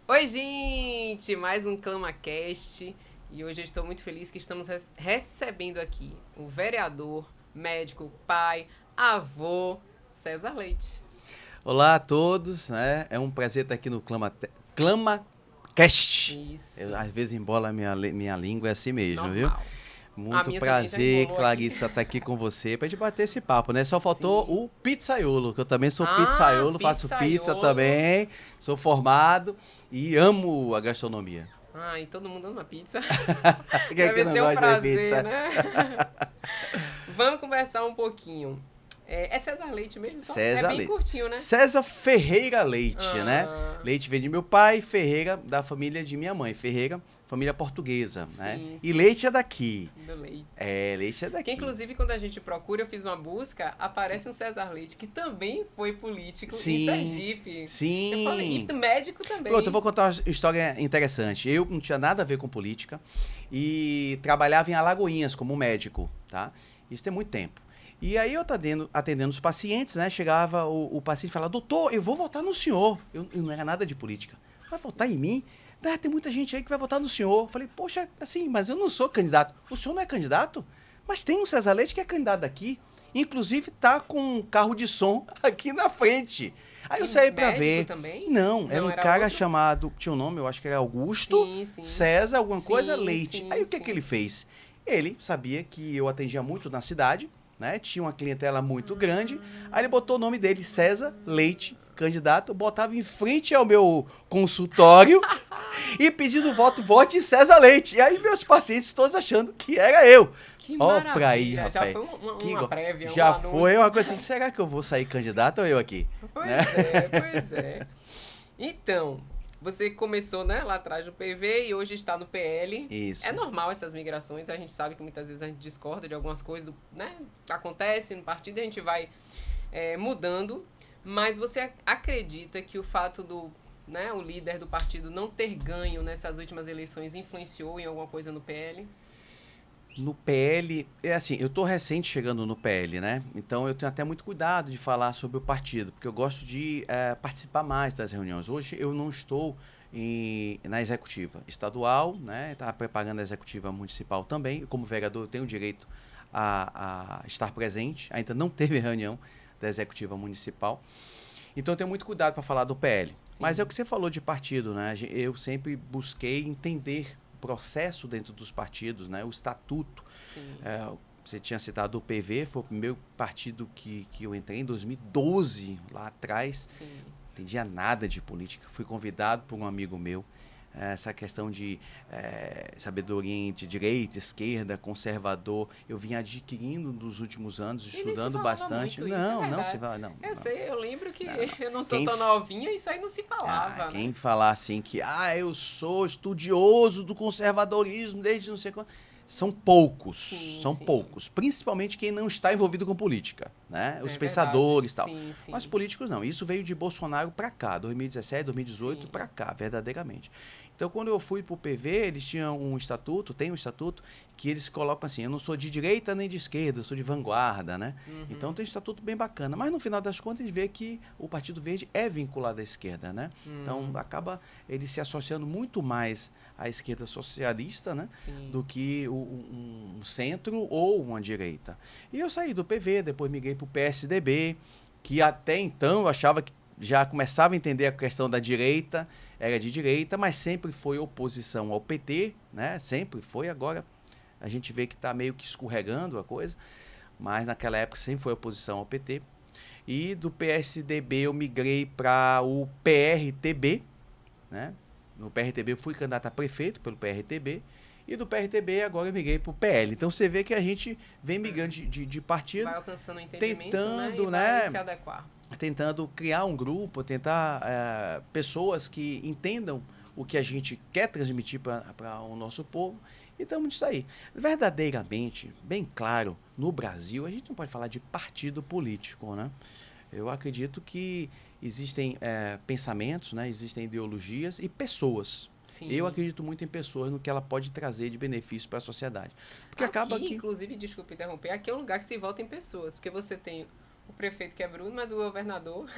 Oi, gente! Mais um ClamaCast. E hoje eu estou muito feliz que estamos recebendo aqui o vereador, médico, pai, avô, César Leite. Olá a todos, né? É um prazer estar aqui no ClamaCast. Isso, Às vezes embola minha língua, é assim mesmo, viu? normal. A Muito minha também já prazer, embolou aqui. Clarissa, estar aqui com você pra gente bater esse papo, né? Só faltou Sim. o pizzaiolo, que eu também sou Ah, pizzaiolo, faço pizza pizzaiolo. também, sou formado e amo a gastronomia. Ah, e todo mundo ama pizza. Quem é que Deve não ser um gosta de prazer, pizza? né? Vamos conversar um pouquinho. É César Leite mesmo só? É César bem Leite. curtinho, né? César Ferreira Leite, né? Ah, Leite vem de meu pai, Ferreira da família de minha mãe. Ferreira, família portuguesa, né? sim, E sim. Leite é daqui. Do Leite. É, Leite é Que daqui. inclusive quando a gente procura, eu fiz uma busca, aparece um César Leite, que também foi político em Sim, Sergipe. Eu falei, sim. e médico Pronto, eu também. vou contar uma história interessante. Eu não tinha nada a ver com política e trabalhava em Alagoinhas como médico, tá? Isso tem muito tempo. E aí eu atendendo os pacientes, né? Chegava o paciente e falava, doutor, eu vou votar no senhor. Eu não era nada de política. Vai votar em mim? Ah, tem muita gente aí que vai votar no senhor. Eu falei, poxa, assim, mas eu não sou candidato. O senhor não é candidato? Mas tem um César Leite que é candidato aqui. Inclusive tá com um carro de som aqui na frente. Aí E eu saí pra médico ver. também? Não, era Não um era cara outro? chamado, tinha um nome, eu acho que era Augusto Sim, sim. César, alguma coisa, Sim, Leite. Aí sim, o que que sim. ele fez? Ele sabia que eu atendia muito na cidade, né? Tinha uma clientela muito grande. Aí ele botou o nome dele, César Leite, candidato, botava em frente ao meu consultório e pedindo voto, vote em César Leite. E aí meus pacientes todos achando que era eu. Que Ó, pra aí, maravilha. Já rapaz. foi uma, Que uma prévia, um já foi anúncio. uma coisa assim, será que eu vou sair candidato ou eu aqui? Né? Pois é, pois é. Então, você começou, né, lá atrás do PV e hoje está no PL. É Isso. normal essas migrações, a gente sabe que muitas vezes a gente discorda de algumas coisas, né? Acontece no partido e a gente vai mudando. Mas você acredita que o fato do, né, o líder do partido não ter ganho nessas últimas eleições influenciou em alguma coisa no PL? No PL, é assim, eu tô recente chegando no PL, né? Então eu tenho até muito cuidado de falar sobre o partido, porque eu gosto de participar mais das reuniões. Hoje eu não estou na executiva estadual, né? Estava preparando a executiva municipal também. Como vereador, eu tenho o direito a estar presente. Ainda não teve reunião da executiva municipal. Então eu tenho muito cuidado para falar do PL. Mas é o Sim, que você falou de partido, né? Eu sempre busquei entender o processo dentro dos partidos, né? O estatuto. sim, É, você tinha citado o PV, foi o primeiro partido que eu entrei em 2012, lá atrás. sim. Não entendia nada de política. Fui convidado por um amigo meu. Essa questão de sabedoria entre direita, esquerda, conservador, eu vim adquirindo nos últimos anos, E nem se estudando falava bastante. muito isso, é Não, não se verdade. vai, não, Eu não, sei, eu lembro que não, não. eu não sou Quem, tão f- novinha, isso aí não se falava, né? quem falar assim que eu sou estudioso do conservadorismo desde não sei quando, Sim, são sim. poucos, principalmente quem não está envolvido com política, né? Os É verdade. pensadores e tal. Sim, Mas sim. políticos não. Isso veio de Bolsonaro para cá, 2017, 2018 Sim. para cá, verdadeiramente. Então, quando eu fui para o PV, eles tinham um estatuto, tem um estatuto que eles colocam assim: eu não sou de direita nem de esquerda, eu sou de vanguarda, né? Então Uhum. tem um estatuto bem bacana. Mas no final das contas, a gente vê que o Partido Verde é vinculado à esquerda, né? Então Hum, acaba ele se associando muito mais à esquerda socialista, né? sim. Do que um centro ou uma direita. E eu saí do PV, depois migrei para o PSDB, que até então eu achava que já começava a entender a questão da direita, era de direita, mas sempre foi oposição ao PT, né? Sempre foi. Agora a gente vê que está meio que escorregando a coisa, mas naquela época sempre foi oposição ao PT. E do PSDB eu migrei para o PRTB, né? No PRTB eu fui candidato a prefeito pelo PRTB. E do PRTB agora eu migrei para o PL. Então você vê que a gente vem migrando de partido, Vai alcançando o entendimento, né? E tentando, vai né? se adequar. Tentando criar um grupo, tentar pessoas que entendam o que a gente quer transmitir para o nosso povo. E estamos nisso aí. Verdadeiramente, bem claro, no Brasil, a gente não pode falar de partido político, né? Eu acredito que existem pensamentos, né? Existem ideologias e pessoas. Eu Sim. acredito muito em pessoas, no que ela pode trazer de benefício para a sociedade. Porque acaba Aqui, que... inclusive, desculpa interromper, aqui é um lugar que se vota em pessoas, porque você tem o prefeito que é Bruno, mas o governador,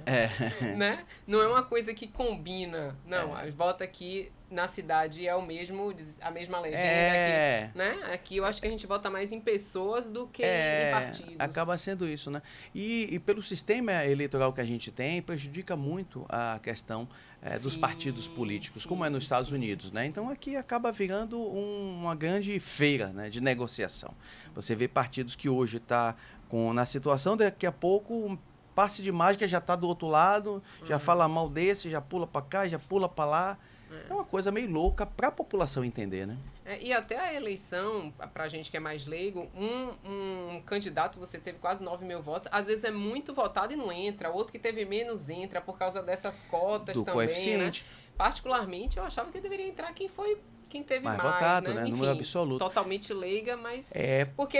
É, né? Não é uma coisa que combina. Não, vota aqui na cidade é o mesmo, a mesma legenda aqui, é, né? Aqui eu acho que a gente vota mais em pessoas do que em acaba partidos. sendo isso, né? E pelo sistema eleitoral que a gente tem, prejudica muito a questão dos partidos Sim, políticos, como é nos sim, Estados sim, Unidos, né? Então sim. aqui acaba virando uma grande feira, né, de negociação. Você vê partidos que hoje está na situação, daqui a pouco um passe de mágica já está do outro lado, já fala mal desse, já pula para cá, já pula para lá. É uma coisa meio louca para a população entender, né? E até a eleição, pra gente que é mais leigo, um candidato, você teve quase 9 mil votos, às vezes é muito votado e não entra, outro que teve menos entra por causa dessas cotas Do também, né? coeficiente. Particularmente, eu achava que deveria entrar quem teve Mais mais, votado, né? né? Número Enfim, absoluto. totalmente leiga, mas É, porque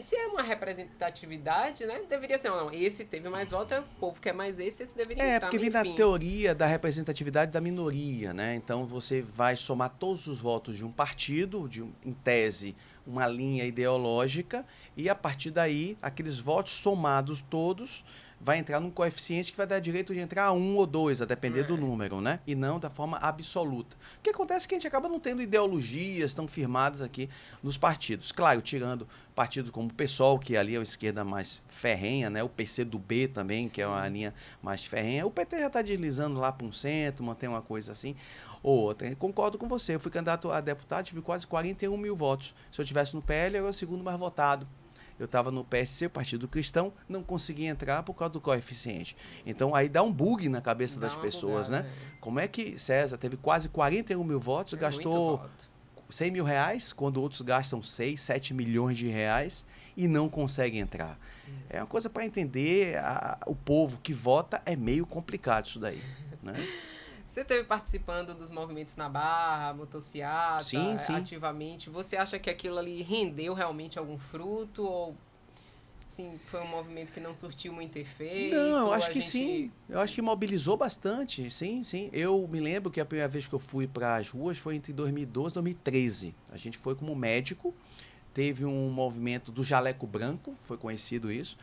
se é uma representatividade, né? Deveria ser, não, esse teve mais votos, o povo quer mais esse deveria entrar, porque mas vem da enfim. teoria da representatividade da minoria, né? Então você vai somar todos os votos de um partido, em tese, uma linha ideológica, e a partir daí, aqueles votos somados todos vai entrar num coeficiente que vai dar direito de entrar a um ou dois, a depender do É, número, né? E não da forma absoluta. O que acontece é que a gente acaba não tendo ideologias tão firmadas aqui nos partidos. Claro, tirando partidos como o PSOL, que ali é a esquerda mais ferrenha, né? O PCdoB também, que é uma sim. linha mais ferrenha. O PT já está deslizando lá para um centro, mantém uma coisa assim. Ou outra. Concordo com você. Eu fui candidato a deputado, tive quase 41 mil votos. Se eu tivesse no PL, eu era o segundo mais votado. Eu estava no PSC, o Partido Cristão, não conseguia entrar por causa do coeficiente. Então aí dá um bug na cabeça Dá das uma pessoas, bugada, né? Como é que César teve quase 41 mil votos, é muito gastou voto. 100 mil reais, quando outros gastam 6, 7 milhões de reais e não conseguem entrar? É uma coisa para entender, o povo que vota é meio complicado isso daí, né? Você esteve participando dos movimentos na Barra, motociata, Sim, sim. ativamente. Você acha que aquilo ali rendeu realmente algum fruto? Ou sim, foi um movimento que não surtiu muito Não, eu efeito? acho A que gente. sim. Eu acho que mobilizou bastante. Sim, sim. Eu me lembro que a primeira vez que eu fui para as ruas foi entre 2012 e 2013. A gente foi como médico. Teve um movimento do Jaleco Branco, foi conhecido isso.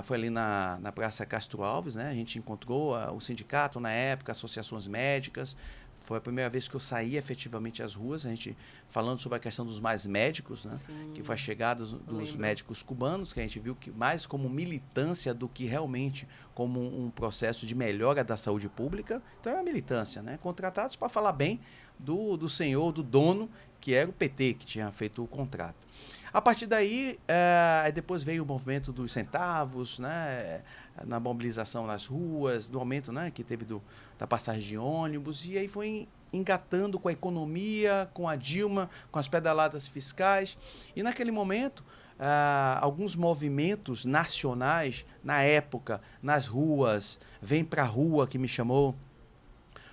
Foi ali na Praça Castro Alves, né? A gente encontrou o sindicato na época, associações médicas. Foi a primeira vez que eu saí efetivamente às ruas, a gente falando sobre a questão dos mais médicos, né? Que foi a Sim, chegada eu dos lembro. médicos cubanos, que a gente viu que mais como militância do que realmente como um processo de melhora da saúde pública. Então é uma militância, né? Contratados para falar bem do senhor, do dono, que era o PT que tinha feito o contrato. A partir daí, depois veio o movimento dos centavos, né, na mobilização nas ruas, do aumento, né, que teve da passagem de ônibus, e aí foi engatando com a economia, com a Dilma, com as pedaladas fiscais. E naquele momento, alguns movimentos nacionais, na época, nas ruas, Vem Pra Rua, que me chamou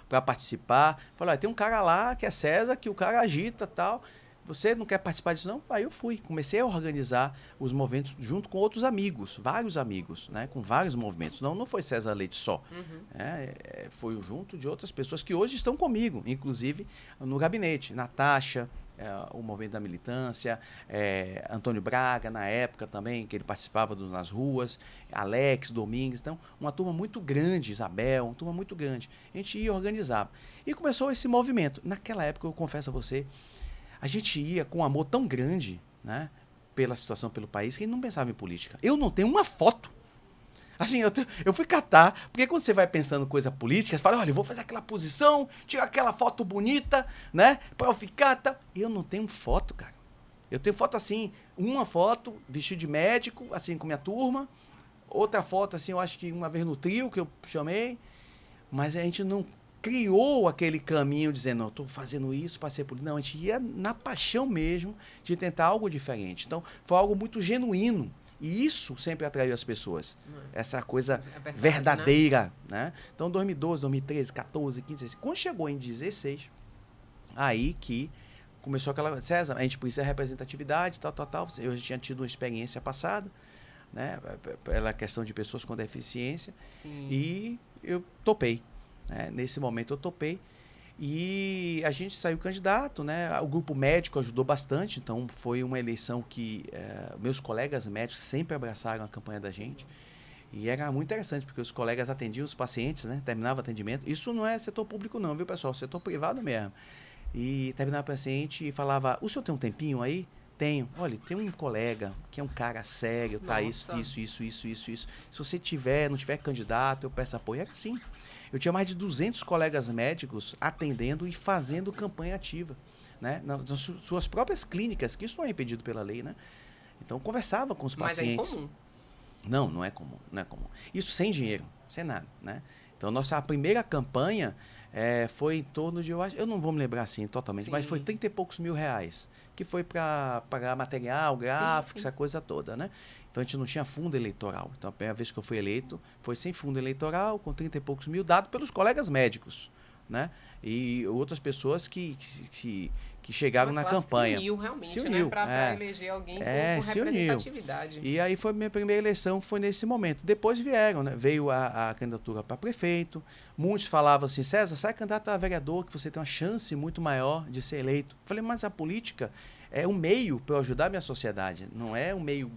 para participar, falou, tem um cara lá que é César, que o cara agita tal. Você não quer participar disso, não? Aí eu fui. Comecei a organizar os movimentos junto com outros amigos, vários amigos, né? Com vários movimentos. Não foi César Leite só. Uhum. Foi junto de outras pessoas que hoje estão comigo, inclusive no gabinete. Natasha, o movimento da militância, Antônio Braga, na época também, que ele participava nas ruas, Alex Domingues. Então, uma turma muito grande, Isabel, uma turma muito grande. A gente ia organizar. E começou esse movimento. Naquela época, eu confesso a você, a gente ia com um amor tão grande, né, pela situação, pelo país, que a gente não pensava em política. Eu não tenho uma foto. Assim, eu fui catar, porque quando você vai pensando coisa política, você fala, olha, eu vou fazer aquela posição, tirar aquela foto bonita, né, pra eu ficar, tá. Eu não tenho foto, cara. Eu tenho foto assim, uma foto, vestido de médico, assim, com minha turma, outra foto, assim, eu acho que uma vez no trio, que eu chamei, mas a gente não criou aquele caminho dizendo, não, estou fazendo isso para ser político. Não, a gente ia na paixão mesmo de tentar algo diferente. Então, foi algo muito genuíno. E isso sempre atraiu as pessoas. Essa coisa É verdade, né? verdadeira, né? Então, 2012, 2013, 14, 15, 16. Quando chegou em 16, aí que começou aquela... César, a gente precisa de representatividade, tal. Eu já tinha tido uma experiência passada, né? Pela questão de pessoas com deficiência. Sim. E eu topei. Nesse momento eu topei. E a gente saiu candidato, né? O grupo médico ajudou bastante, então foi uma eleição que meus colegas médicos sempre abraçaram a campanha da gente. E era muito interessante, porque os colegas atendiam os pacientes, né? Terminava o atendimento. Isso não é setor público não, viu, pessoal? Setor privado mesmo. E terminava o paciente e falava, o senhor tem um tempinho aí? Tenho. Olha, tem um colega que é um cara sério, tá? Nossa. Isso. Se você não tiver candidato, eu peço apoio. Era assim. Eu tinha mais de 200 colegas médicos atendendo e fazendo campanha ativa, né? Nas suas próprias clínicas, que isso não é impedido pela lei, né? Então, conversava com os pacientes. Mas é incomum. Não é comum, não é comum. Isso sem dinheiro, sem nada, né? Então, nossa primeira campanha foi em torno de, eu não vou me lembrar assim totalmente, mas foi 30 e poucos mil reais, que foi para pagar material, gráfico, essa coisa toda, né? Então, a gente não tinha fundo eleitoral. Então, a primeira vez que eu fui eleito foi sem fundo eleitoral, com 30 e poucos mil, dado pelos colegas médicos, né? E outras pessoas que chegaram na campanha. Se uniu realmente, se uniu, né? Para eleger alguém com representatividade. E aí foi minha primeira eleição, foi nesse momento. Depois vieram, né? Veio a candidatura para prefeito. Muitos falavam assim, César, sai candidato a vereador, que você tem uma chance muito maior de ser eleito. Eu falei, mas a política é um meio para eu ajudar a minha sociedade, não é um meio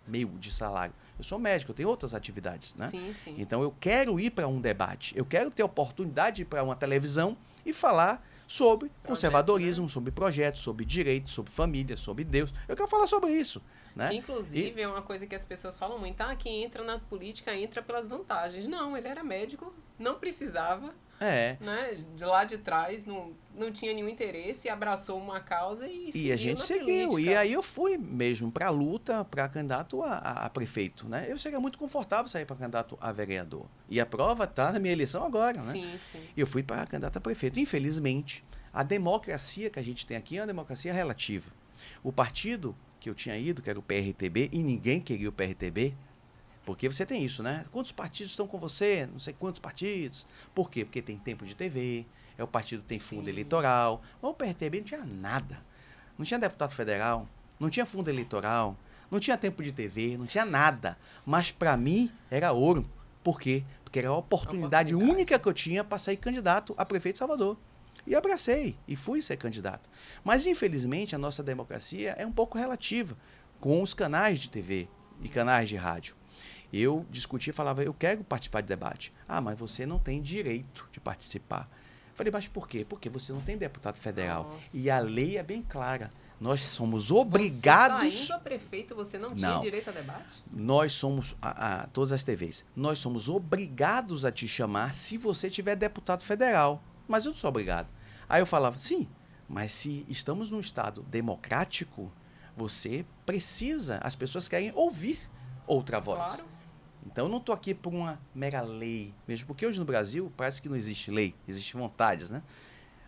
meio de salário. Eu sou médico, eu tenho outras atividades, né? Sim. Então eu quero ir para um debate, eu quero ter a oportunidade de ir para uma televisão e falar sobre conservadorismo, né? Sobre projetos, sobre direitos, sobre família, sobre Deus. Eu quero falar sobre isso, né? Que, inclusive, é uma coisa que as pessoas falam muito. Quem entra na política entra pelas vantagens. Não, ele era médico, não precisava. Né? De lá de trás, não tinha nenhum interesse, abraçou uma causa e seguiu. E a gente seguiu. Política. E aí eu fui mesmo para a luta, para candidato a prefeito, né? Eu seria muito confortável sair para candidato a vereador. E a prova está na minha eleição agora, né? Sim. E eu fui para candidato a prefeito. Infelizmente, a democracia que a gente tem aqui é uma democracia relativa. O partido que eu tinha ido, que era o PRTB, e ninguém queria o PRTB, porque você tem isso, né? Quantos partidos estão com você? Não sei quantos partidos. Por quê? Porque tem tempo de TV, o partido tem fundo eleitoral. Mas o PRTB não tinha nada. Não tinha deputado federal, não tinha fundo eleitoral, não tinha tempo de TV, não tinha nada. Mas para mim era ouro. Por quê? Porque era a oportunidade única que eu tinha para sair candidato a prefeito de Salvador. E abracei e fui ser candidato. Mas, infelizmente, a nossa democracia é um pouco relativa com os canais de TV e canais de rádio. Eu discutia e falava, eu quero participar de debate. Mas você não tem direito de participar. Falei, mas por quê? Porque você não tem deputado federal. Nossa. E a lei é bem clara. Nós somos obrigados... Você saindo a prefeito, você não tinha direito a debate? Nós somos, todas as TVs, nós somos obrigados a te chamar se você tiver deputado federal. Mas eu não sou obrigado. Aí eu falava, sim, mas se estamos num estado democrático, você precisa, as pessoas querem ouvir outra voz. Claro. Então eu não estou aqui por uma mera lei, mesmo porque hoje no Brasil parece que não existe lei, existem vontades, né?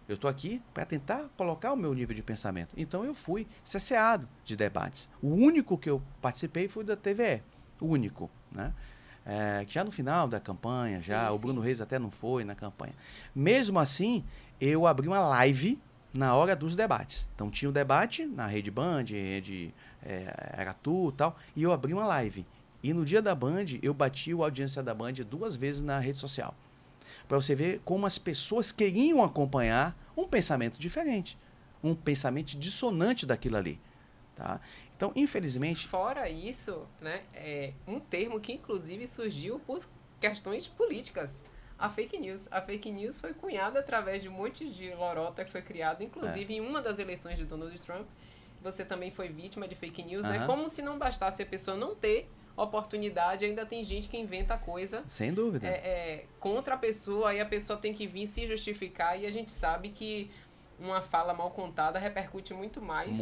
Eu estou aqui para tentar colocar o meu nível de pensamento. Então eu fui cesseado de debates. O único que eu participei foi da TVE, o único, né? Já no final da campanha, o Bruno Reis até não foi na campanha. Mesmo assim, eu abri uma live na hora dos debates. Então tinha o debate na Rede Band, Aratu e tal, e eu abri uma live. E no dia da Band, eu bati a audiência da Band 2 vezes na rede social. Para você ver como as pessoas queriam acompanhar um pensamento diferente, um pensamento dissonante daquilo ali. Tá? Então, infelizmente... Fora isso, né, um termo que inclusive surgiu por questões políticas, a fake news. A fake news foi cunhada através de um monte de lorota que foi criado, inclusive em uma das eleições de Donald Trump. Você também foi vítima de fake news, né? Como se não bastasse a pessoa não ter oportunidade, ainda tem gente que inventa coisa. Sem dúvida. Contra a pessoa, aí a pessoa tem que vir se justificar, e a gente sabe que uma fala mal contada repercute muito mais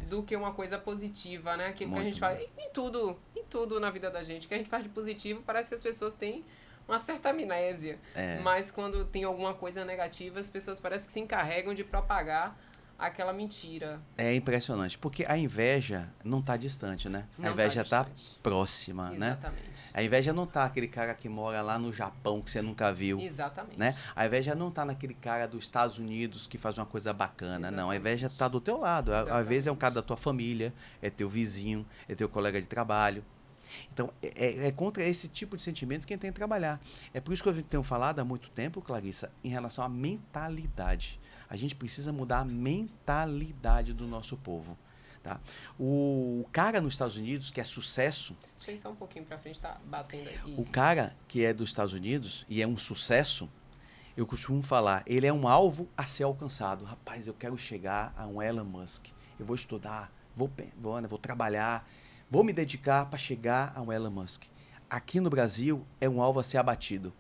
do que uma coisa positiva, né? Aquilo que a gente faz em tudo na vida da gente, o que a gente faz de positivo, parece que as pessoas têm uma certa amnésia. Mas quando tem alguma coisa negativa, as pessoas parecem que se encarregam de propagar aquela mentira. É impressionante, porque a inveja não está distante, né? A inveja está próxima, né? Exatamente. A inveja não está aquele cara que mora lá no Japão, que você nunca viu. Exatamente. Né? A inveja não está naquele cara dos Estados Unidos que faz uma coisa bacana. Exatamente. Não, a inveja está do teu lado. Às vezes é um cara da tua família, é teu vizinho, é teu colega de trabalho. Então, é contra esse tipo de sentimento que a gente tem que trabalhar. É por isso que eu tenho falado há muito tempo, Clarissa, em relação à mentalidade. A gente precisa mudar a mentalidade do nosso povo. Tá? O cara nos Estados Unidos, que é sucesso... Deixa eu ir só um pouquinho pra frente, tá batendo aí. O cara que é dos Estados Unidos e é um sucesso, eu costumo falar, ele é um alvo a ser alcançado. Rapaz, eu quero chegar a um Elon Musk. Eu vou estudar, vou trabalhar, vou me dedicar para chegar a um Elon Musk. Aqui no Brasil, é um alvo a ser abatido.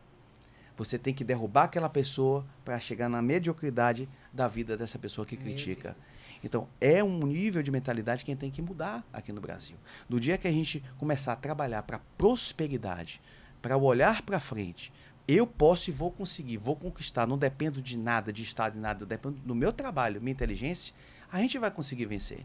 Você tem que derrubar aquela pessoa para chegar na mediocridade da vida dessa pessoa que critica. Então, é um nível de mentalidade que a gente tem que mudar aqui no Brasil. Do dia que a gente começar a trabalhar para prosperidade, para o olhar para frente, eu posso e vou conseguir, vou conquistar, não dependo de nada, de Estado, de nada, eu dependo do meu trabalho, minha inteligência, a gente vai conseguir vencer.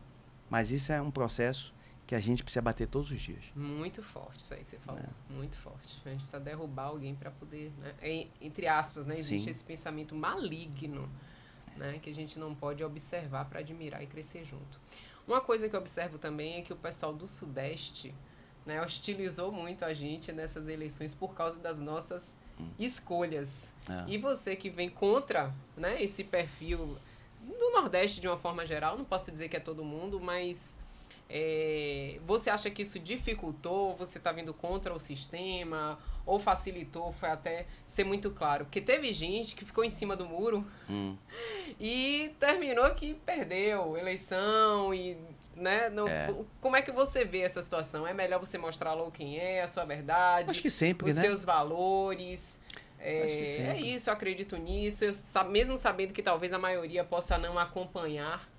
Mas isso é um processo que a gente precisa bater todos os dias. Muito forte isso aí que você falou. Muito forte. A gente precisa derrubar alguém para poder, né? Entre aspas, né? Existe esse pensamento maligno, né? Que a gente não pode observar para admirar e crescer junto. Uma coisa que eu observo também é que o pessoal do Sudeste, né, hostilizou muito a gente nessas eleições por causa das nossas escolhas. E você que vem contra, né, esse perfil do Nordeste de uma forma geral, não posso dizer que é todo mundo, mas... você acha que isso dificultou? Você está vindo contra o sistema? Ou facilitou? Foi até ser muito claro. Porque teve gente que ficou em cima do muro e terminou que perdeu eleição e... Né? Não, como é que você vê essa situação? É melhor você mostrar logo quem é, a sua verdade, acho que sempre, os seus valores. É isso, eu acredito nisso. Mesmo sabendo que talvez a maioria possa não acompanhar.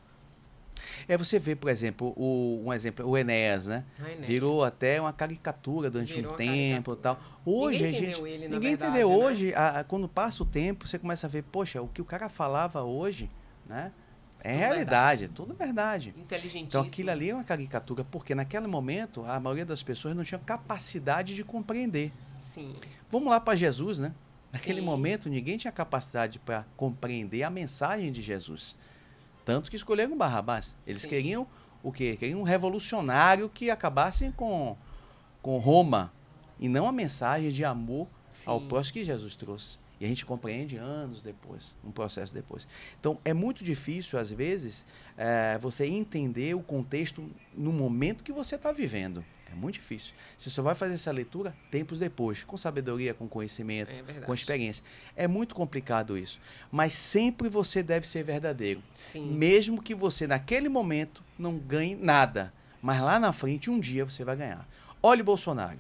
Você vê, por exemplo, o Enéas, né? Virou até uma caricatura durante um tempo e tal. Hoje, ninguém entendeu. Hoje, quando passa o tempo, você começa a ver, poxa, o que o cara falava hoje, né? É realidade, tudo verdade. Inteligentíssimo. Então aquilo ali é uma caricatura, porque naquele momento a maioria das pessoas não tinha capacidade de compreender. Sim. Vamos lá para Jesus, né? Naquele momento ninguém tinha capacidade para compreender a mensagem de Jesus. Tanto que escolheram Barrabás. Eles queriam o quê? Queriam um revolucionário que acabasse com Roma. E não a mensagem de amor ao próximo que Jesus trouxe. E a gente compreende anos depois, um processo depois. Então, é muito difícil, às vezes, você entender o contexto no momento que você está vivendo. É muito difícil. Você só vai fazer essa leitura tempos depois, com sabedoria, com conhecimento, com experiência. É muito complicado isso. Mas sempre você deve ser verdadeiro. Sim. Mesmo que você, naquele momento, não ganhe nada. Mas lá na frente, um dia, você vai ganhar. Olha o Bolsonaro.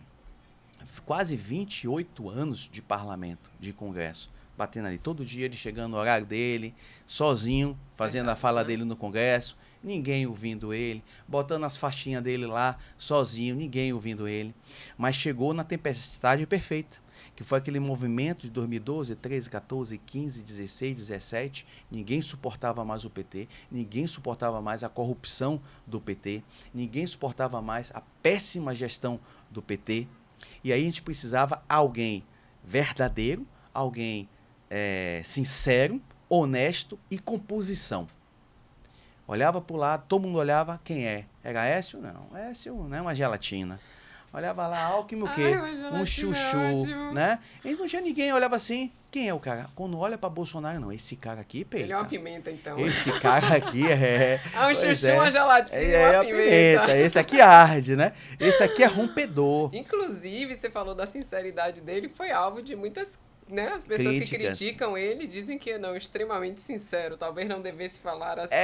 Quase 28 anos de parlamento, de congresso. Batendo ali todo dia, ele chegando no horário dele, sozinho, fazendo a fala dele no congresso. Ninguém ouvindo ele, botando as faixinhas dele lá, sozinho, ninguém ouvindo ele. Mas chegou na tempestade perfeita, que foi aquele movimento de 2012, 13, 14, 15, 16, 17. Ninguém suportava mais o PT, ninguém suportava mais a corrupção do PT, ninguém suportava mais a péssima gestão do PT. E aí a gente precisava alguém verdadeiro, alguém sincero, honesto e com posição. Olhava para o lado, todo mundo olhava, quem é? Era Écio? Não, Écio não é uma gelatina. Olhava lá, Alckmin o quê? Um chuchu, né? E não tinha ninguém, olhava assim, quem é o cara? Quando olha para Bolsonaro, não, esse cara aqui, peita. Ele é uma pimenta, então. Esse cara aqui um chuchu, uma gelatina, uma pimenta. Esse aqui arde, né? Esse aqui é rompedor. Inclusive, você falou da sinceridade dele, foi alvo de muitas... Né? As pessoas que criticam ele dizem que não, extremamente sincero, talvez não devesse falar assim.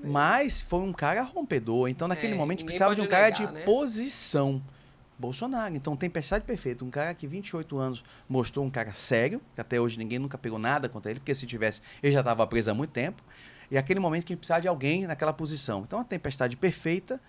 Mas foi um cara rompedor, então naquele momento precisava de um cara de posição. Bolsonaro, então tempestade perfeita, um cara que 28 anos mostrou um cara sério, que até hoje ninguém nunca pegou nada contra ele, porque se tivesse, ele já estava preso há muito tempo, e aquele momento que precisava de alguém naquela posição. Então a tempestade perfeita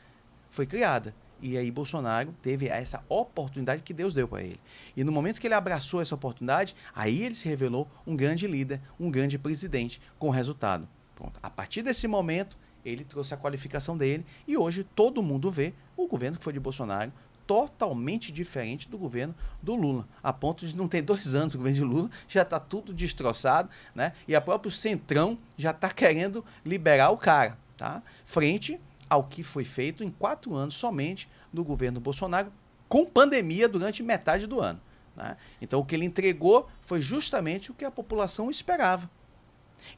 foi criada. E aí Bolsonaro teve essa oportunidade que Deus deu para ele. E no momento que ele abraçou essa oportunidade, aí ele se revelou um grande líder, um grande presidente com resultado. Pronto. A partir desse momento, ele trouxe a qualificação dele e hoje todo mundo vê o governo que foi de Bolsonaro totalmente diferente do governo do Lula. A ponto de não ter 2 anos o governo de Lula, já está tudo destroçado, né? E a próprio Centrão já está querendo liberar o cara, tá? Frente ao que foi feito em 4 anos somente do governo Bolsonaro, com pandemia durante metade do ano. Né? Então, o que ele entregou foi justamente o que a população esperava.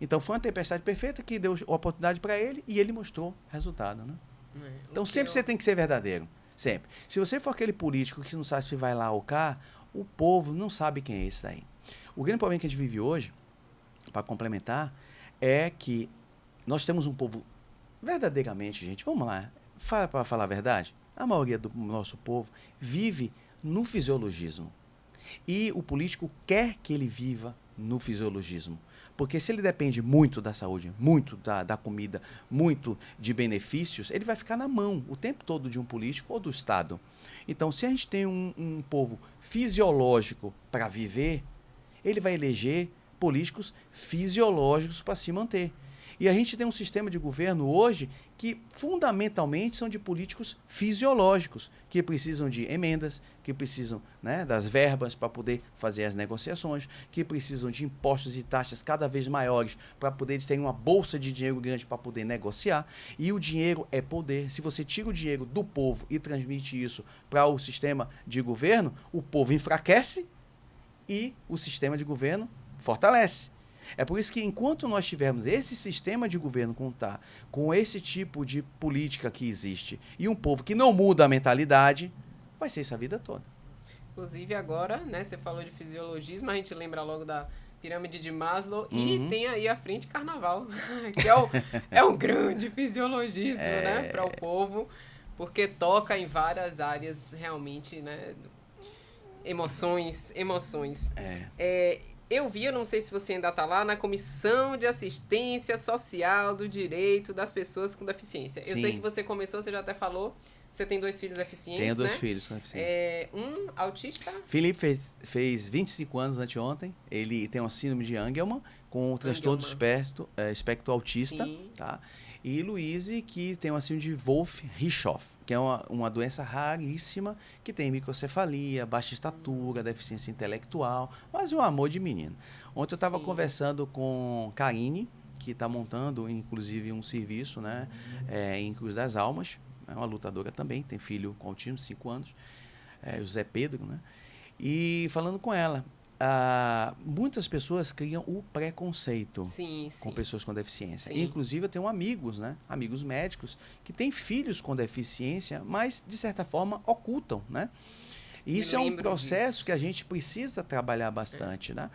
Então, foi uma tempestade perfeita que deu oportunidade para ele e ele mostrou resultado. Né? Então, sempre você tem que ser verdadeiro. Sempre. Se você for aquele político que não sabe se vai lá ou cá, o povo não sabe quem é esse daí. O grande problema que a gente vive hoje, para complementar, é que nós temos um povo verdadeiramente, gente, vamos lá, para falar a verdade, a maioria do nosso povo vive no fisiologismo. E o político quer que ele viva no fisiologismo. Porque se ele depende muito da saúde, muito da comida, muito de benefícios, ele vai ficar na mão o tempo todo de um político ou do Estado. Então, se a gente tem um povo fisiológico para viver, ele vai eleger políticos fisiológicos para se manter. E a gente tem um sistema de governo hoje que fundamentalmente são de políticos fisiológicos, que precisam de emendas, que precisam, né, das verbas para poder fazer as negociações, que precisam de impostos e taxas cada vez maiores para poder eles terem uma bolsa de dinheiro grande para poder negociar. E o dinheiro é poder. Se você tira o dinheiro do povo e transmite isso para o sistema de governo, o povo enfraquece e o sistema de governo fortalece. É por isso que enquanto nós tivermos esse sistema de governo com esse tipo de política que existe e um povo que não muda a mentalidade, vai ser isso a vida toda. Inclusive agora, né, você falou de fisiologismo, a gente lembra logo da pirâmide de Maslow e tem aí à frente carnaval, que é um grande fisiologismo, né, para o povo, porque toca em várias áreas realmente, né, emoções. Eu vi, eu não sei se você ainda está lá, na Comissão de Assistência Social do Direito das Pessoas com Deficiência. Eu sei que você começou, você já até falou, você tem 2 filhos deficientes, Tenho 2 né? filhos com deficiência. Um autista? Felipe fez 25 anos anteontem, ele tem uma síndrome de Angelman, com o transtorno do espectro autista, tá? E Luíse, que tem uma síndrome de Wolff-Rickoff, que é uma doença raríssima, que tem microcefalia, baixa estatura, deficiência intelectual, mas um amor de menino. Ontem eu estava conversando com Karine, que está montando, inclusive, um serviço, né, em Cruz das Almas, é uma lutadora também, tem filho com autismo, 5 anos, José Pedro, né? E falando com ela, muitas pessoas criam o preconceito com pessoas com deficiência. Inclusive, eu tenho amigos, né? Amigos médicos, que têm filhos com deficiência, mas, de certa forma, ocultam, né? E isso é um processo que a gente precisa trabalhar bastante, né?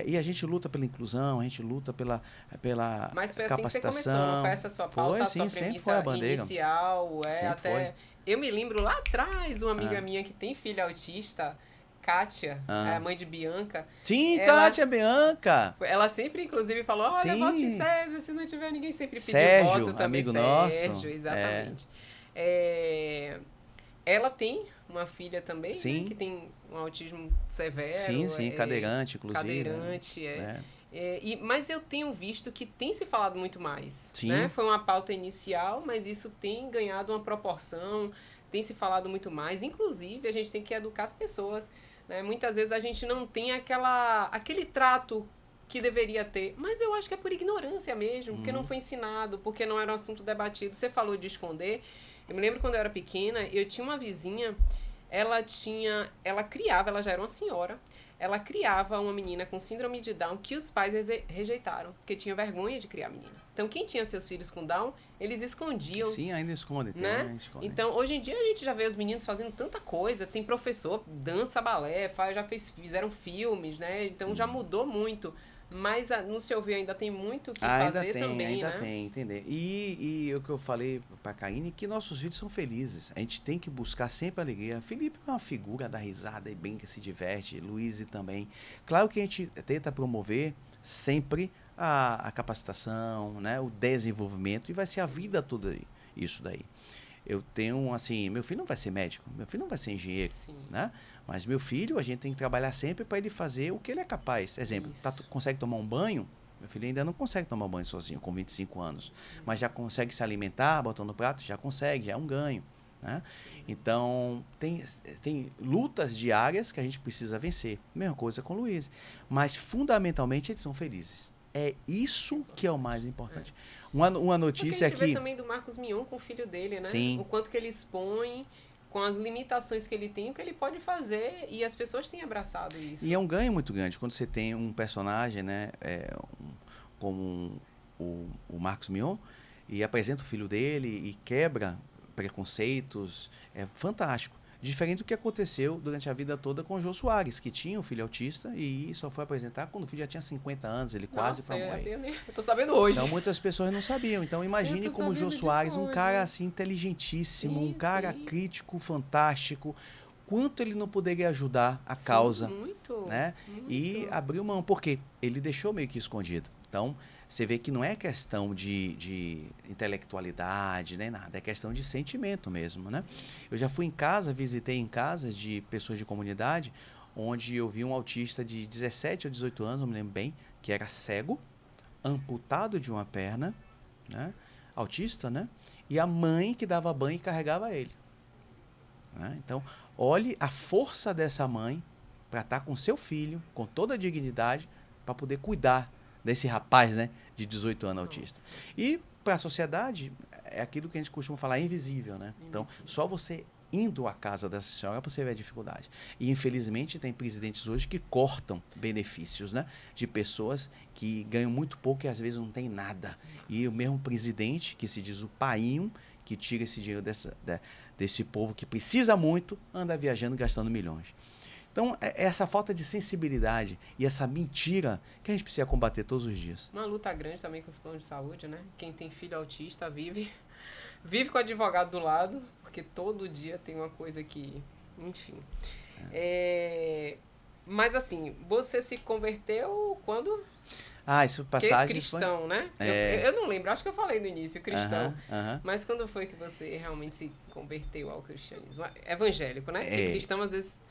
E a gente luta pela inclusão, a gente luta pela Mas foi capacitação. Assim que você começou, não foi essa sua pauta, a sua premissa inicial? Eu me lembro lá atrás, uma amiga minha que tem filha autista, Kátia, a mãe de Bianca. Sim, Kátia, Bianca. Ela sempre, inclusive, falou, olha, vote César, se não tiver ninguém, sempre pediu Sérgio, voto também. Amigo Sérgio, nosso. Exatamente. Ela tem uma filha também, né, que tem um autismo severo. Sim, cadeirante, inclusive. Cadeirante, mas eu tenho visto que tem se falado muito mais. Né? Foi uma pauta inicial, mas isso tem ganhado uma proporção, tem se falado muito mais. Inclusive, a gente tem que educar as pessoas. Né? Muitas vezes a gente não tem aquele trato que deveria ter, mas eu acho que é por ignorância mesmo, porque não foi ensinado, porque não era um assunto debatido. Você falou de esconder. Eu me lembro quando eu era pequena, eu tinha uma vizinha, ela criava, ela já era uma senhora, ela criava uma menina com síndrome de Down que os pais rejeitaram, porque tinha vergonha de criar a menina. Então, quem tinha seus filhos com Down, eles escondiam. Sim, ainda escondem. Né? Então, hoje em dia, a gente já vê os meninos fazendo tanta coisa. Tem professor, dança, balé, fizeram filmes, né? Então, já mudou muito. Mas, no seu ver, ainda tem muito o que fazer também, Ainda tem, entender. E o que eu falei para a Karine, que nossos filhos são felizes. A gente tem que buscar sempre alegria. Felipe é uma figura da risada e bem que se diverte. Luíse também. Claro que a gente tenta promover sempre a capacitação, né, o desenvolvimento, e vai ser a vida toda isso daí. Eu tenho, assim, meu filho não vai ser médico, meu filho não vai ser engenheiro, né? Mas meu filho, a gente tem que trabalhar sempre para ele fazer o que ele é capaz. Exemplo, consegue tomar um banho? Meu filho ainda não consegue tomar banho sozinho, com 25 anos. Mas já consegue se alimentar, botando no prato? Já consegue, já é um ganho. Né? Então, tem lutas diárias que a gente precisa vencer. Mesma coisa com o Luiz. Mas, fundamentalmente, eles são felizes. É isso que é o mais importante. Uma notícia aqui... A gente vê também do Marcos Mion com o filho dele, né? Sim. O quanto que ele expõe com as limitações que ele tem, o que ele pode fazer, e as pessoas têm abraçado isso. E é um ganho muito grande quando você tem um personagem, né, como o Marcos Mion, e apresenta o filho dele e quebra preconceitos, é fantástico. Diferente do que aconteceu durante a vida toda com o Jô Soares, que tinha um filho autista e só foi apresentar quando o filho já tinha 50 anos, ele quase para morrer. Eu tô sabendo hoje. Então muitas pessoas não sabiam. Então imagine como o Jô Soares, um cara assim inteligentíssimo, um cara crítico, fantástico, quanto ele não poderia ajudar a causa, muito, né? muito. E abriu mão, porque ele deixou meio que escondido. Então, você vê que não é questão de intelectualidade, nem nada, é questão de sentimento mesmo, né? Eu já fui em casa, visitei em casas de pessoas de comunidade, onde eu vi um autista de 17 ou 18 anos, não me lembro bem, que era cego, amputado de uma perna, né? Autista, né? E a mãe que dava banho e carregava ele. Né? Então, olhe a força dessa mãe para estar com seu filho, com toda a dignidade, para poder cuidar desse rapaz, né, de 18 anos autista. E para a sociedade, é aquilo que a gente costuma falar, é invisível, né? Então, só você indo à casa dessa senhora você vê a dificuldade. E, infelizmente, tem presidentes hoje que cortam benefícios, né, de pessoas que ganham muito pouco e às vezes não tem nada. E o mesmo presidente, que se diz o painho, que tira esse dinheiro desse povo que precisa muito, anda viajando gastando milhões. Então, essa falta de sensibilidade e essa mentira que a gente precisa combater todos os dias. Uma luta grande também com os planos de saúde, né? Quem tem filho autista vive com o advogado do lado, porque todo dia tem uma coisa que... Enfim. Mas assim, você se converteu quando... Isso passagem cristão, foi... né? Eu não lembro, acho que eu falei no início, cristão. Mas quando foi que você realmente se converteu ao cristianismo? Evangélico, né? Porque cristão, às vezes...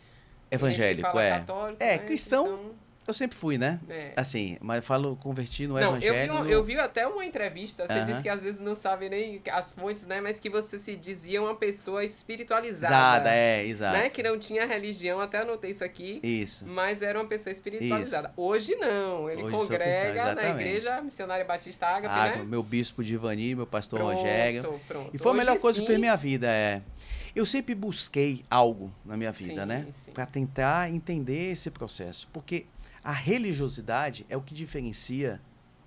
Evangélico, católico, né? Cristão, eu sempre fui, né? Assim, mas eu falo, converti no evangélico. Eu vi até uma entrevista, você disse que às vezes não sabe nem as fontes, né? Mas que você se dizia uma pessoa espiritualizada. Exato. Né? Que não tinha religião, até anotei isso aqui. Isso. Mas era uma pessoa espiritualizada. Isso. Hoje não, ele hoje congrega na Igreja Missionária Batista Ágape, né? Meu bispo Divani, meu pastor Rogério. Pronto. E foi a melhor coisa que fez minha vida, Eu sempre busquei algo na minha vida, né? Para tentar entender esse processo. Porque a religiosidade é o que diferencia